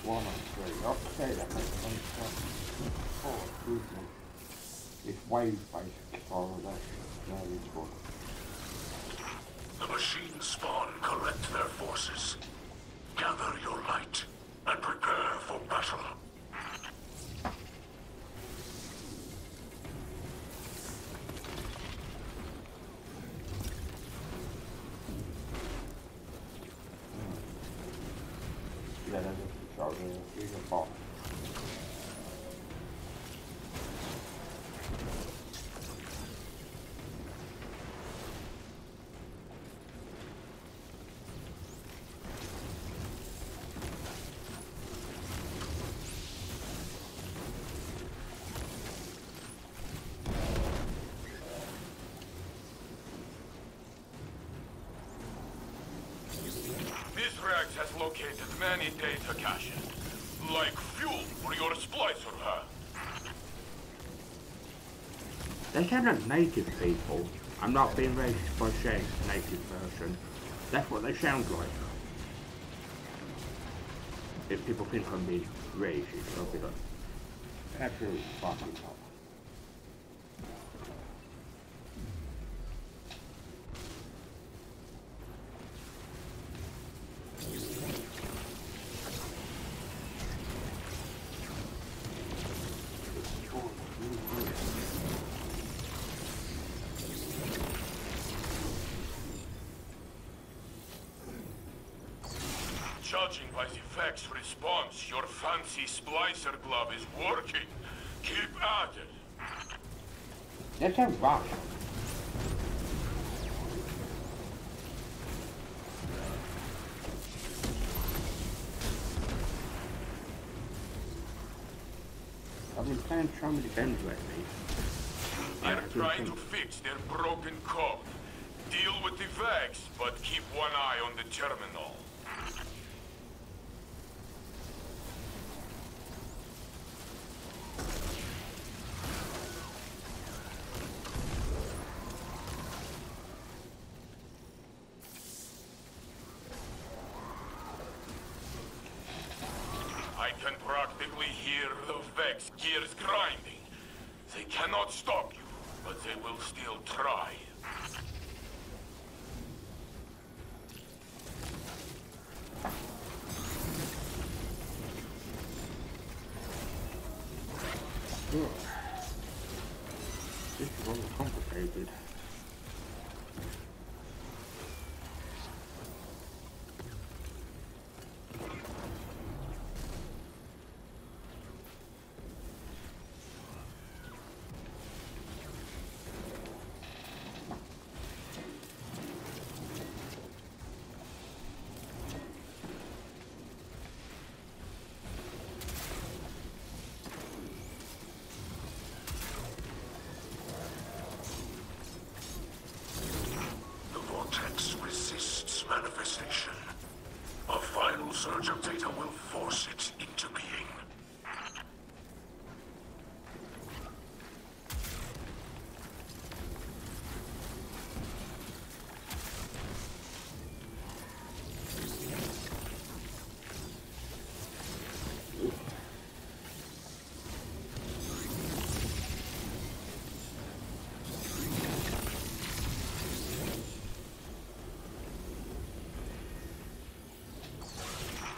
1 and 3. Okay, that makes sense. Oh, excuse me. It's wave-based, so that's useful. The machine spawn collect their forces. Gather your light and prepare for battle. Yeah, that's just so here's a box. Mithrax has located many data caches, like fuel for your Splicer, huh? They sound like native people. I'm not being racist by saying native person. That's what they sound like. If people think I'm being racist, I'll be like, absolutely fucking not. Judging by the Vex response, your fancy Splicer glove is working. Keep at it. That's a rock. I've been playing so many games lately. They're trying to fix their broken code. Deal with the Vex, but keep one eye on the terminal. I can practically hear the Vex gears grinding. They cannot stop you, but they will still try. This is all complicated. Manifestation. A final surge of data will force it into being.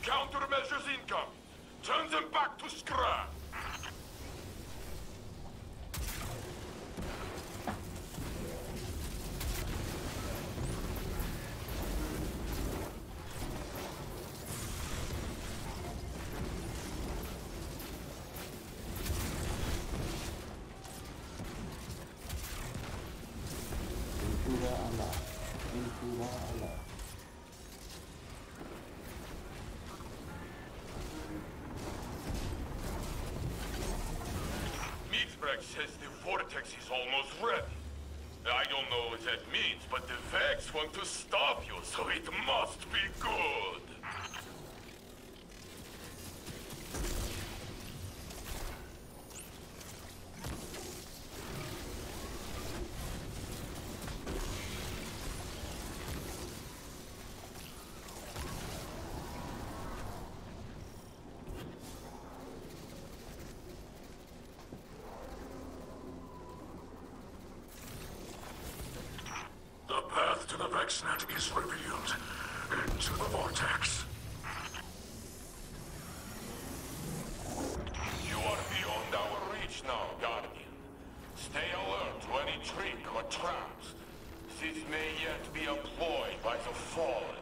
Countermeasures incoming. Turn them back to scrap. Says the vortex is almost ready. I don't know what that means, but the Vex want to stop you, so it must be good. X-Net is revealed. Into the vortex. You are beyond our reach now, Guardian. Stay alert to any trick or traps. This may yet be a ploy by the Fallen.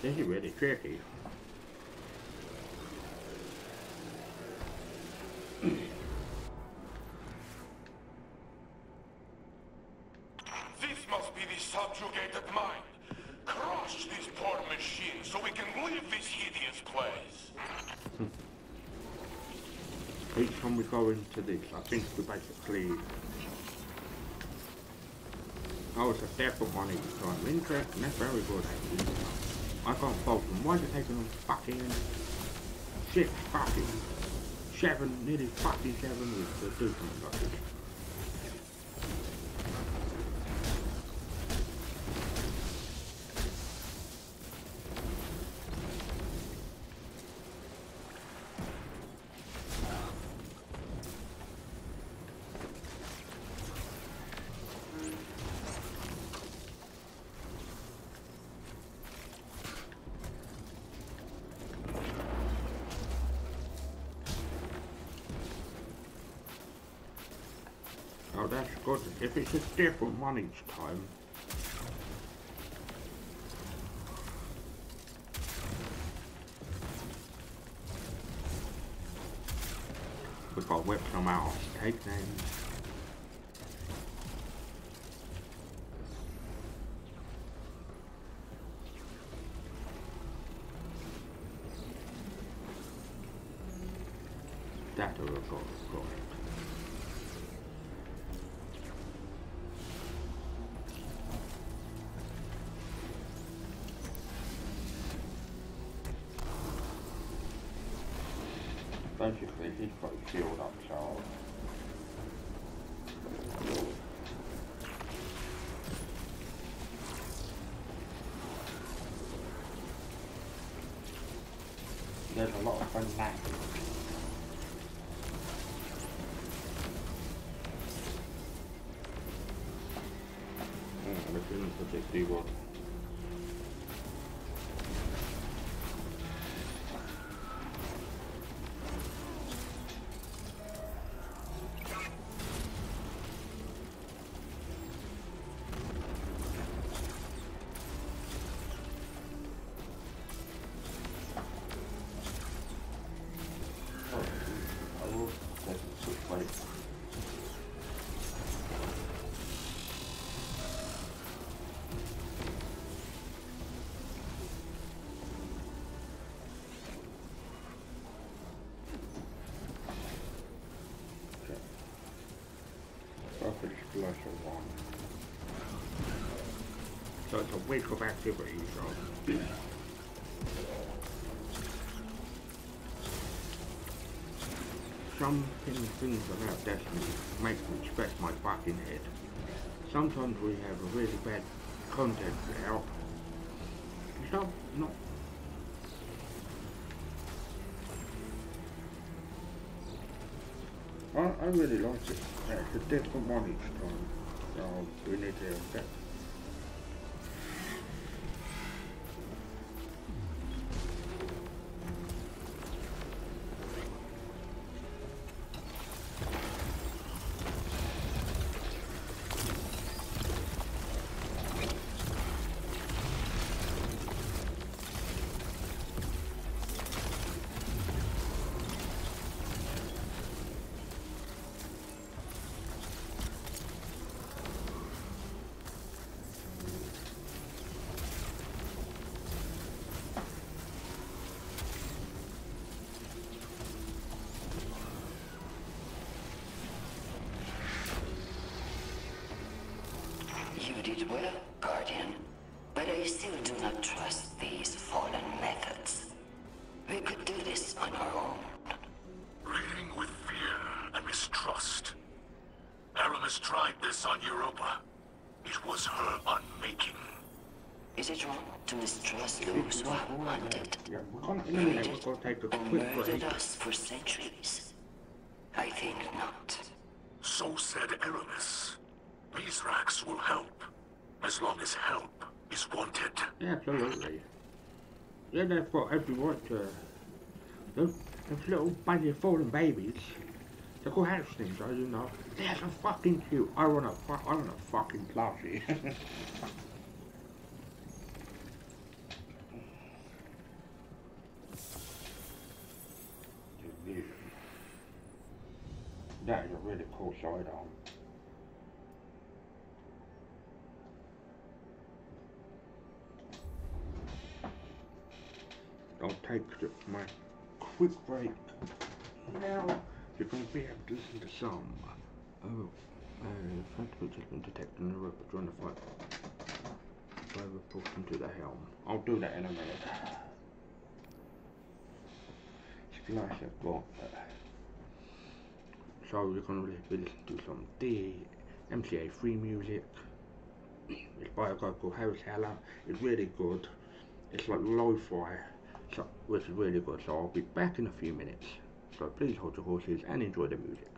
This is really tricky. This must be the subjugated mind. Crush this poor machine so we can leave this hideous place. Each time we go into this, I think we basically... Oh, it's a separate one each time. Interesting, that's very good actually. I can't fault them. Why is it taking them fucking 6 fucking 7, nearly fucking 7 weeks to do something like this? Oh, that's good. If it's a different one each time. We've got to whip them out. Take them. That will go. Basically, he's got his shield up, so... There's a lot of fun now. Let's get into this D1. Splicer one. So it's a week of activity, so... Some things about Destiny make me scratch my fucking head. Sometimes we have a really bad content out. Stop, not... I really like it. It's a different one each time, so we need to accept. did well, Guardian. But I still do not trust these fallen methods. We could do this on our own. Reading with fear and mistrust. Aramis tried this on Europa. It was her unmaking. Is it wrong to mistrust those who have wanted, Yeah, we're gonna, in a minute, we're gonna take a quick murdered break. us for centuries? I think not. So said Aramis. Mithrax will help, as long as help is wanted. Yeah, absolutely. Yeah, they've got every right to. Those little bunny fallen babies. They're called hamstrings, though, you know. They're so fucking cute. I wanna fucking plushie. That is a really cool sidearm. I'll take my quick break. Now you're going to be able to listen to some. Fantasy has been detected in the river during the fight. By reporting to the helm. I'll do that in a minute. Splicer got. So you're going to be listening to some MCA free music. It's by a guy called Harris Heller. It's really good. It's like lo-fi, so, which is really good. So I'll be back in a few minutes. So please hold your horses and enjoy the music.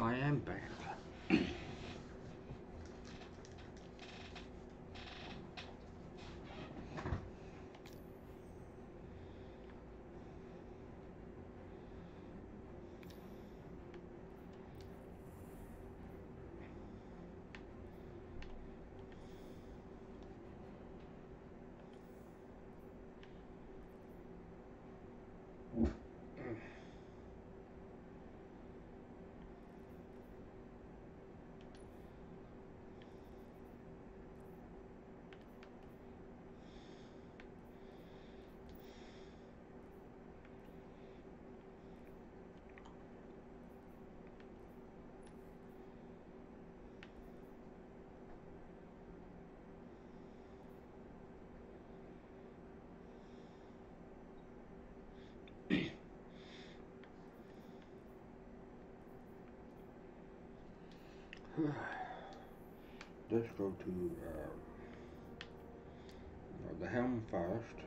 I am back. Let's go to the helm first.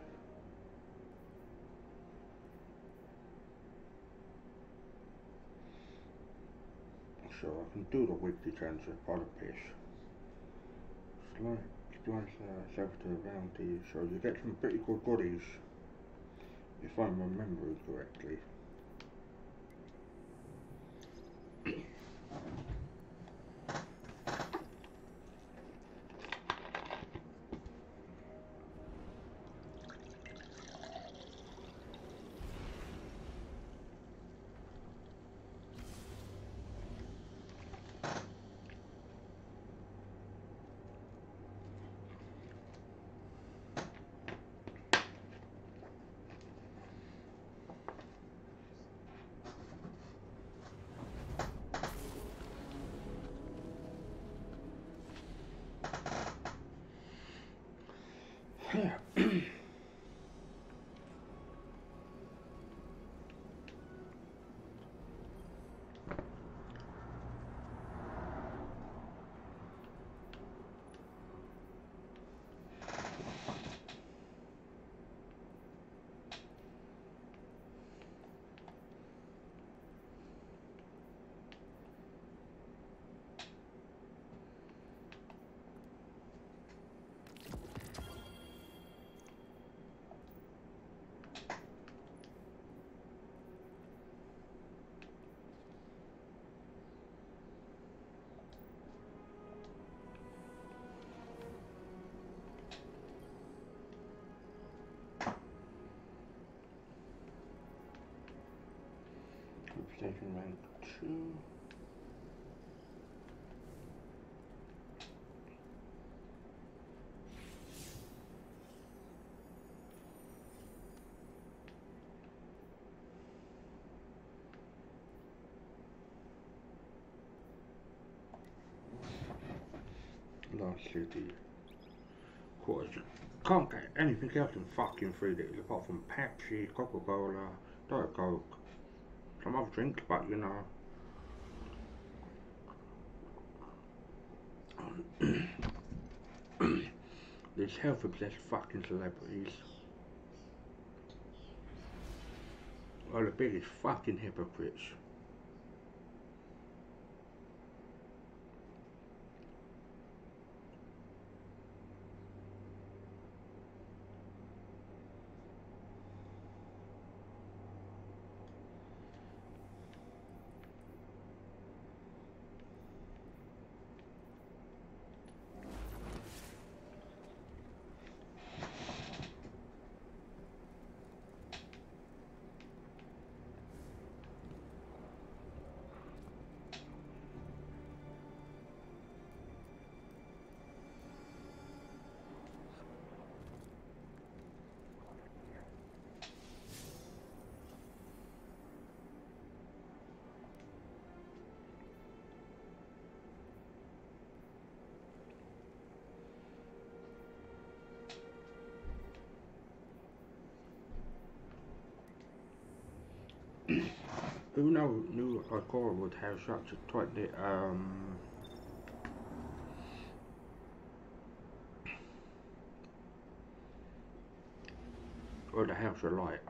So I can do the weekly transfer for the piss. Splicer servitor bounty, so you get some pretty good goodies, if I'm remembering correctly. Yeah. Station rank 2. Lost City. Of course, can't get anything else in fucking 3D apart from Pepsi, Coca-Cola, Diet Coke, some other drinks, but you know. These health obsessed fucking celebrities are the biggest fucking hypocrites. Who knew Ikora would have such a tight knit or the House of Light.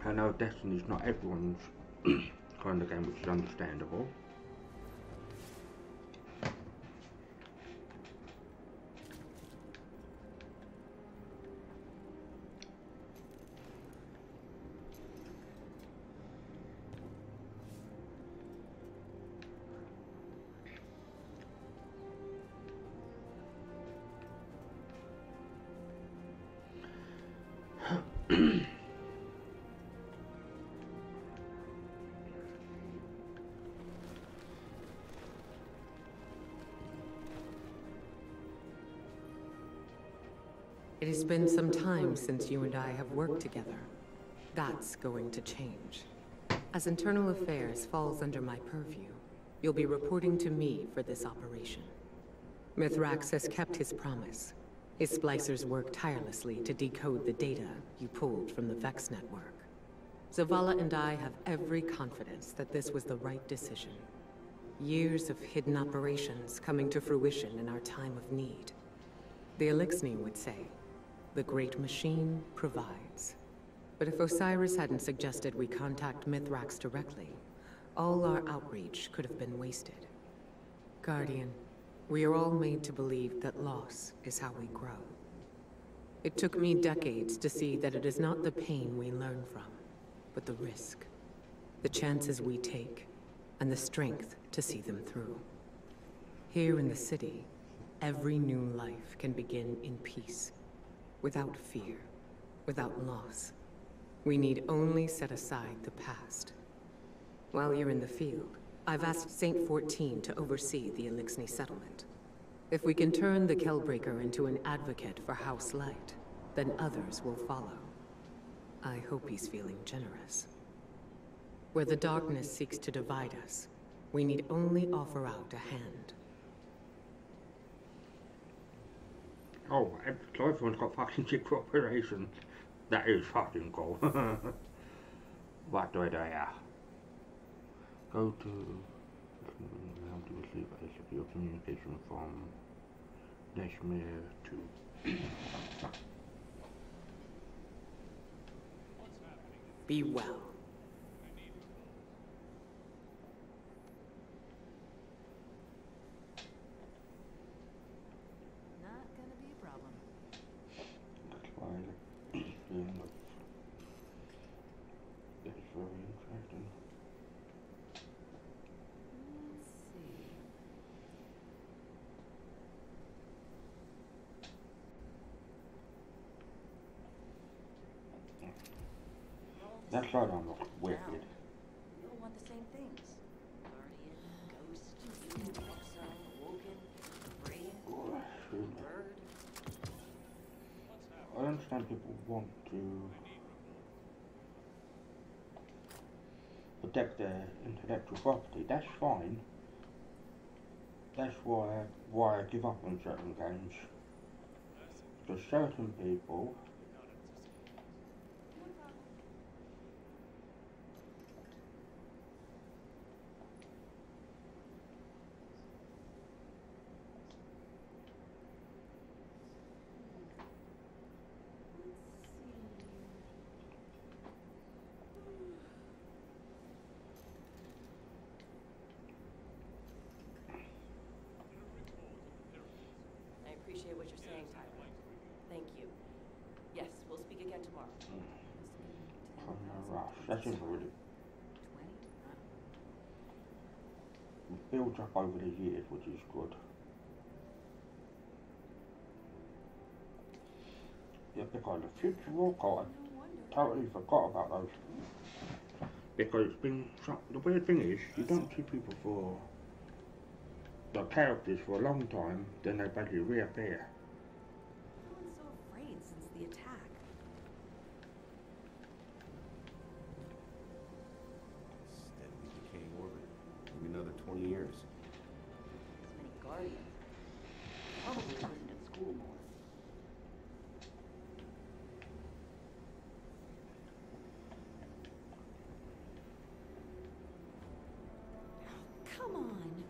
I know Destiny's not everyone's kind of game, which is understandable. It has been some time since you and I have worked together. That's going to change. As internal affairs falls under my purview, you'll be reporting to me for this operation. Mithrax has kept his promise. His splicers work tirelessly to decode the data you pulled from the Vex network. Zavala and I have every confidence that this was the right decision. Years of hidden operations coming to fruition in our time of need. The Elixni would say, the great machine provides. But if Osiris hadn't suggested we contact Mithrax directly, all our outreach could have been wasted. Guardian, we are all made to believe that loss is how we grow. It took me decades to see that it is not the pain we learn from, but the risk, the chances we take, and the strength to see them through. Here in the city, every new life can begin in peace, without fear, without loss. We need only set aside the past. While you're in the field, I've asked Saint 14 to oversee the Elixni settlement. If we can turn the Kellbreaker into an advocate for House Light, then others will follow. I hope he's feeling generous. Where the darkness seeks to divide us, we need only offer out a hand. Oh, so everyone's got fucking secret operations. That is fucking cool. What do I do here? Go to... How to receive your communication from Neshmir to... Be well. Not gonna be a problem. That's why the feeling of... It's very interesting. Let's see. That's right, I'm not wicked. We all want the same things. Guardian, ghost, exile, awoken, radiant, bird. I understand people want to protect their intellectual property. That's fine. That's why I give up on certain games. For certain people, I appreciate what you're saying, Tyler. Thank you. Yes, we'll speak again tomorrow. I'm in a rush. That seems really 20? built up over the years, which is good. Yeah, because the future war card, I totally forgot about those. Because it's been, the weird thing is, you don't see people for, the characters for a long time, then they basically reappear. Everyone's so afraid since the attack. Steadily decaying orbit. Maybe another 20 years. So many guardians. Probably wasn't at school more. Come on.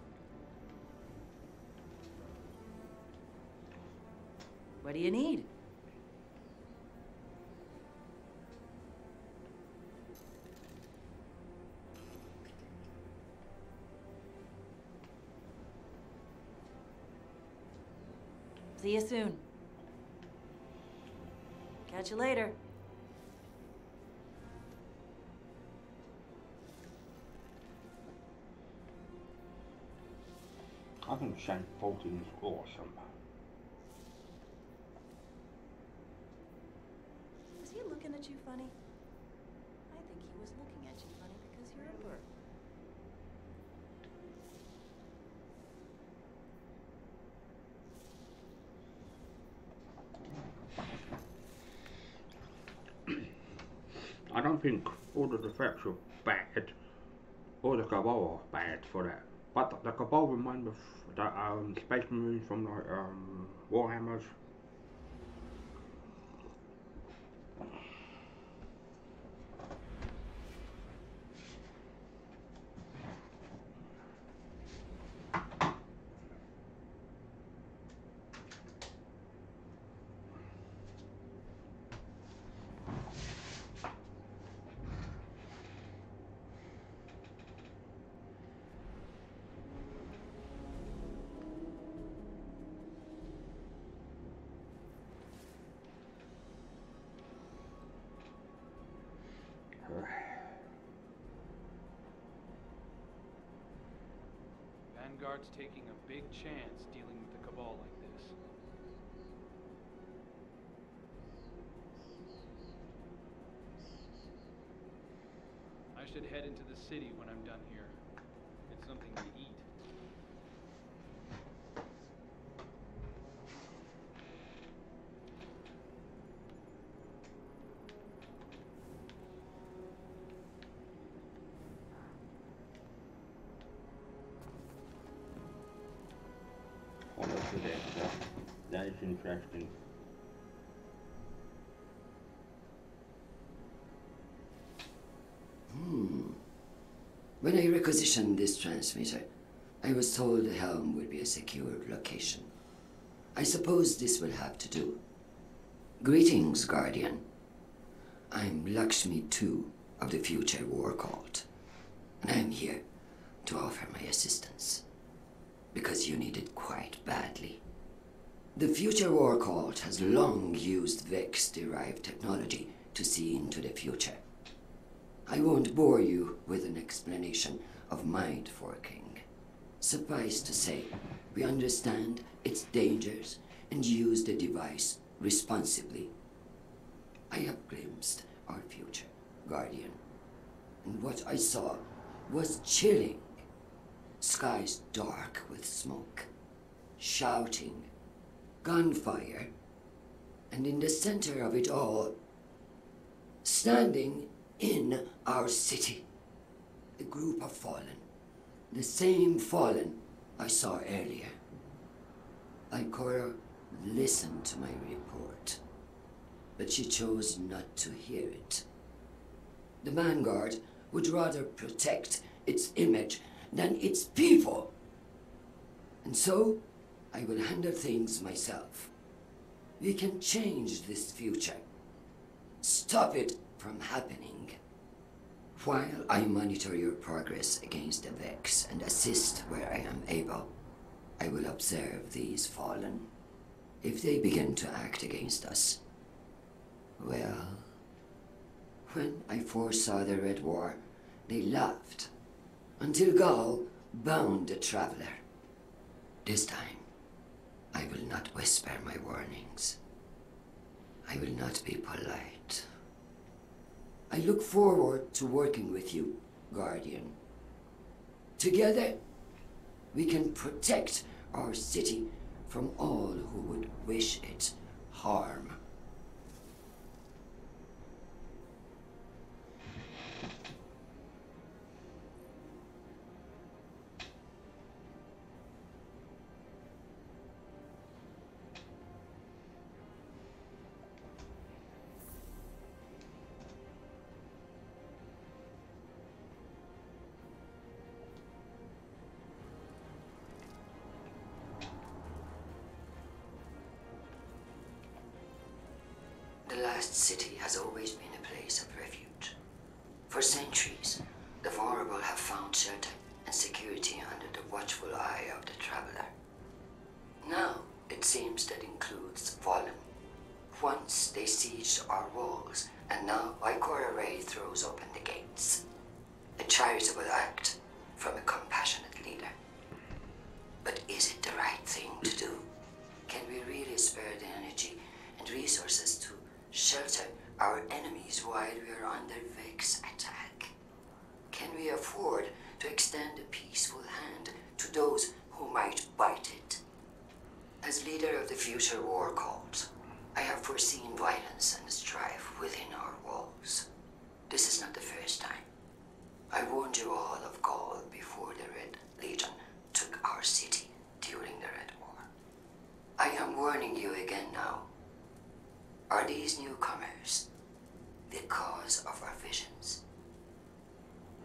What do you need? See you soon. Catch you later. I think Shane Fulton's awesome. Was he looking at you funny? I think he was looking at you funny because you're a bird. I don't think all the effects are bad, or the Cabal are bad for that. But the Cabal remind me of the Space Marines from like Warhammers. Vanguard's taking a big chance dealing with the Cabal like this. I should head into the city when I'm done here. Get something to eat. What else is there? That is interesting. When I requisitioned this transmitter, I was told the helm would be a secured location. I suppose this will have to do. Greetings, Guardian. I'm Lakshmi II of the Future War Cult, and I'm here to offer my assistance, because you need it quite badly. The Future War Cult has long used Vex-derived technology to see into the future. I won't bore you with an explanation of mind forking. Suffice to say, we understand its dangers and use the device responsibly. I have glimpsed our future, Guardian, and what I saw was chilling. Skies dark with smoke, shouting, gunfire, and in the center of it all, standing in our city, a group of fallen, the same fallen I saw earlier. Ikora listened to my report, but she chose not to hear it. The Vanguard would rather protect its image than its people. And so, I will handle things myself. We can change this future. Stop it from happening. While I monitor your progress against the Vex and assist where I am able, I will observe these fallen. If they begin to act against us, well, when I foresaw the Red War, they laughed, until Gaul bound the traveler. This time, I will not whisper my warnings. I will not be polite. I look forward to working with you, Guardian. Together, we can protect our city from all who would wish it harm. The last city has always been a place of refuge. For centuries, the vulnerable have found shelter and security under the watchful eye of the traveler. Now, it seems that includes Fallen. Once they sieged our walls, and now Ikora Ray throws open the gates. A charitable act from a compassionate leader. But is it the right thing to do? Can we really spare the energy and resources to shelter our enemies while we are under Vex's attack? Can we afford to extend a peaceful hand to those who might bite it? As leader of the future war cult, I have foreseen violence and strife within our walls. This is not the first time. I warned you all of Gaul before the Red Legion took our city during the Red War. I am warning you again now. Are these newcomers the cause of our visions?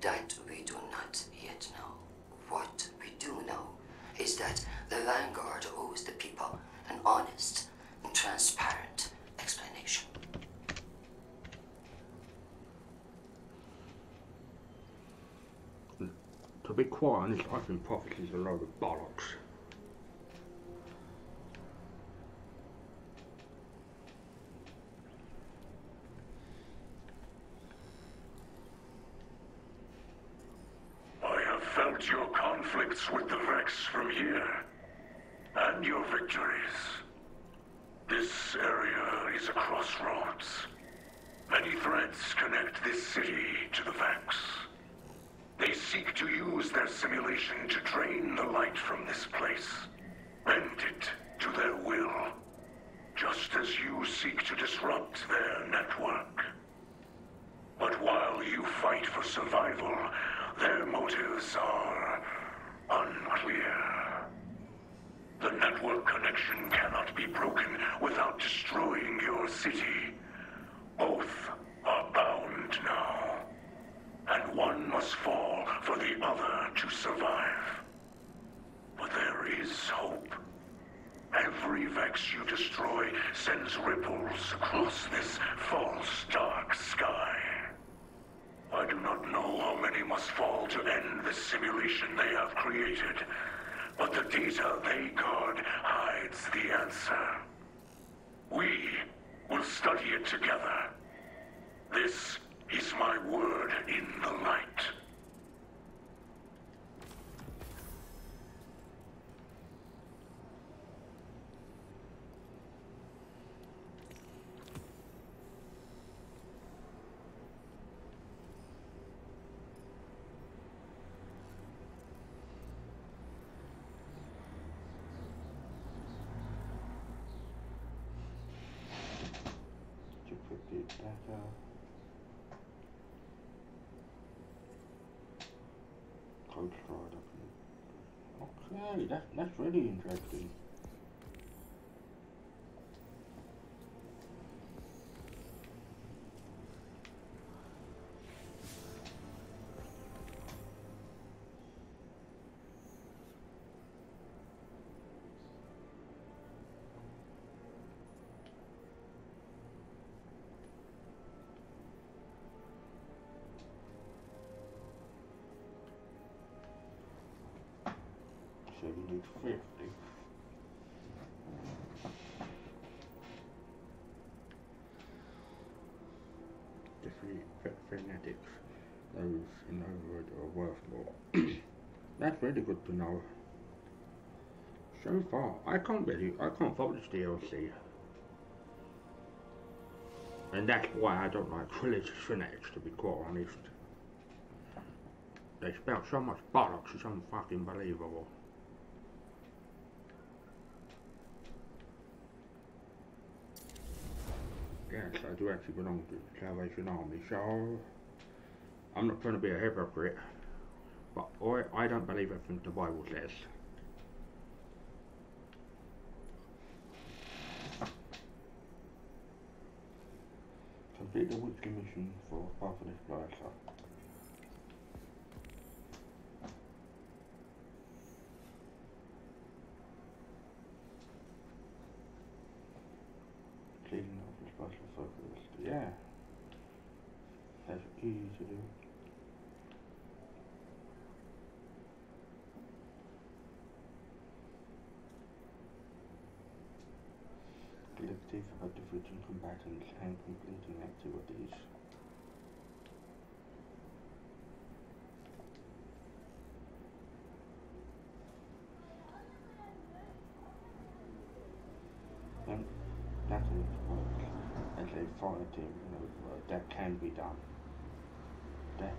That we do not yet know. What we do know is that the Vanguard owes the people an honest and transparent explanation. To be quite honest, I think prophecy's a load of bollocks. I have felt your conflicts with the Vex from here, and your victories. This area is a crossroads. Many threads connect this city to the Vex. They seek to use their simulation to drain the light from this place, bend it to their will, just as you seek to disrupt their network. But while you fight for survival, their motives are unclear. The network connection cannot be broken without destroying your city. Both are bound now. And one must fall for the other to survive. But there is hope. Every Vex you destroy sends ripples across this false dark sky. I do not know how many must fall to end the simulation they have created, but the data they guard hides the answer. We will study it together. This is my word in the light. Duplicate data. Okay, that's really interesting. So we need 50. The three fanatics, those in Overwood are worth more. That's really good to know. So far, I can't fault this DLC. And that's why I don't like religious fanatics, to be quite honest. They spout so much bollocks, it's unfucking believable. Yes, I do actually belong to the Salvation Army, so I'm not trying to be a hypocrite, but I don't believe everything the Bible says. Complete the weekly mission for part of this Splicer. Cleaning up the Splicer focus. Yeah. That's easy to do. fire team, you know, that can be done. That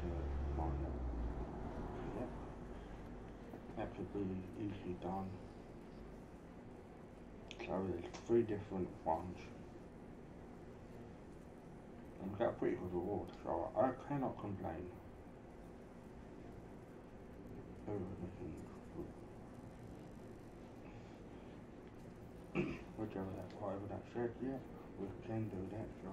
might not. Yep. That could be easily done. So there's 3 different ones. And we got a pretty good reward, so I cannot complain. Whatever that said, yeah, we can do that, so.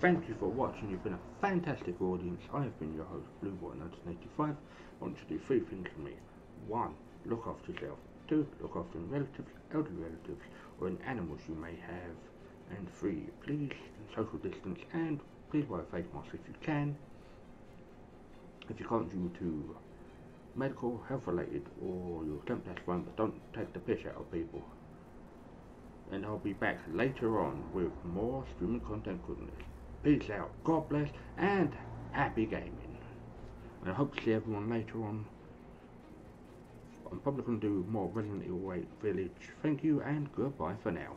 Thank you for watching. You've been a fantastic audience. I have been your host, BlueBoy1985. I want you to do 3 things for me. 1. Look after yourself. 2. Look after your relatives, elderly relatives, or any animals you may have. And 3. Please social distance and please wear a face mask if you can. If you can't due to medical, health related, or your temp, that's fine, but don't take the piss out of people. And I'll be back later on with more streaming content goodness. Peace out, God bless, and happy gaming. And I hope to see everyone later on. I'm probably going to do more Resident Evil 8 Village. Thank you and goodbye for now.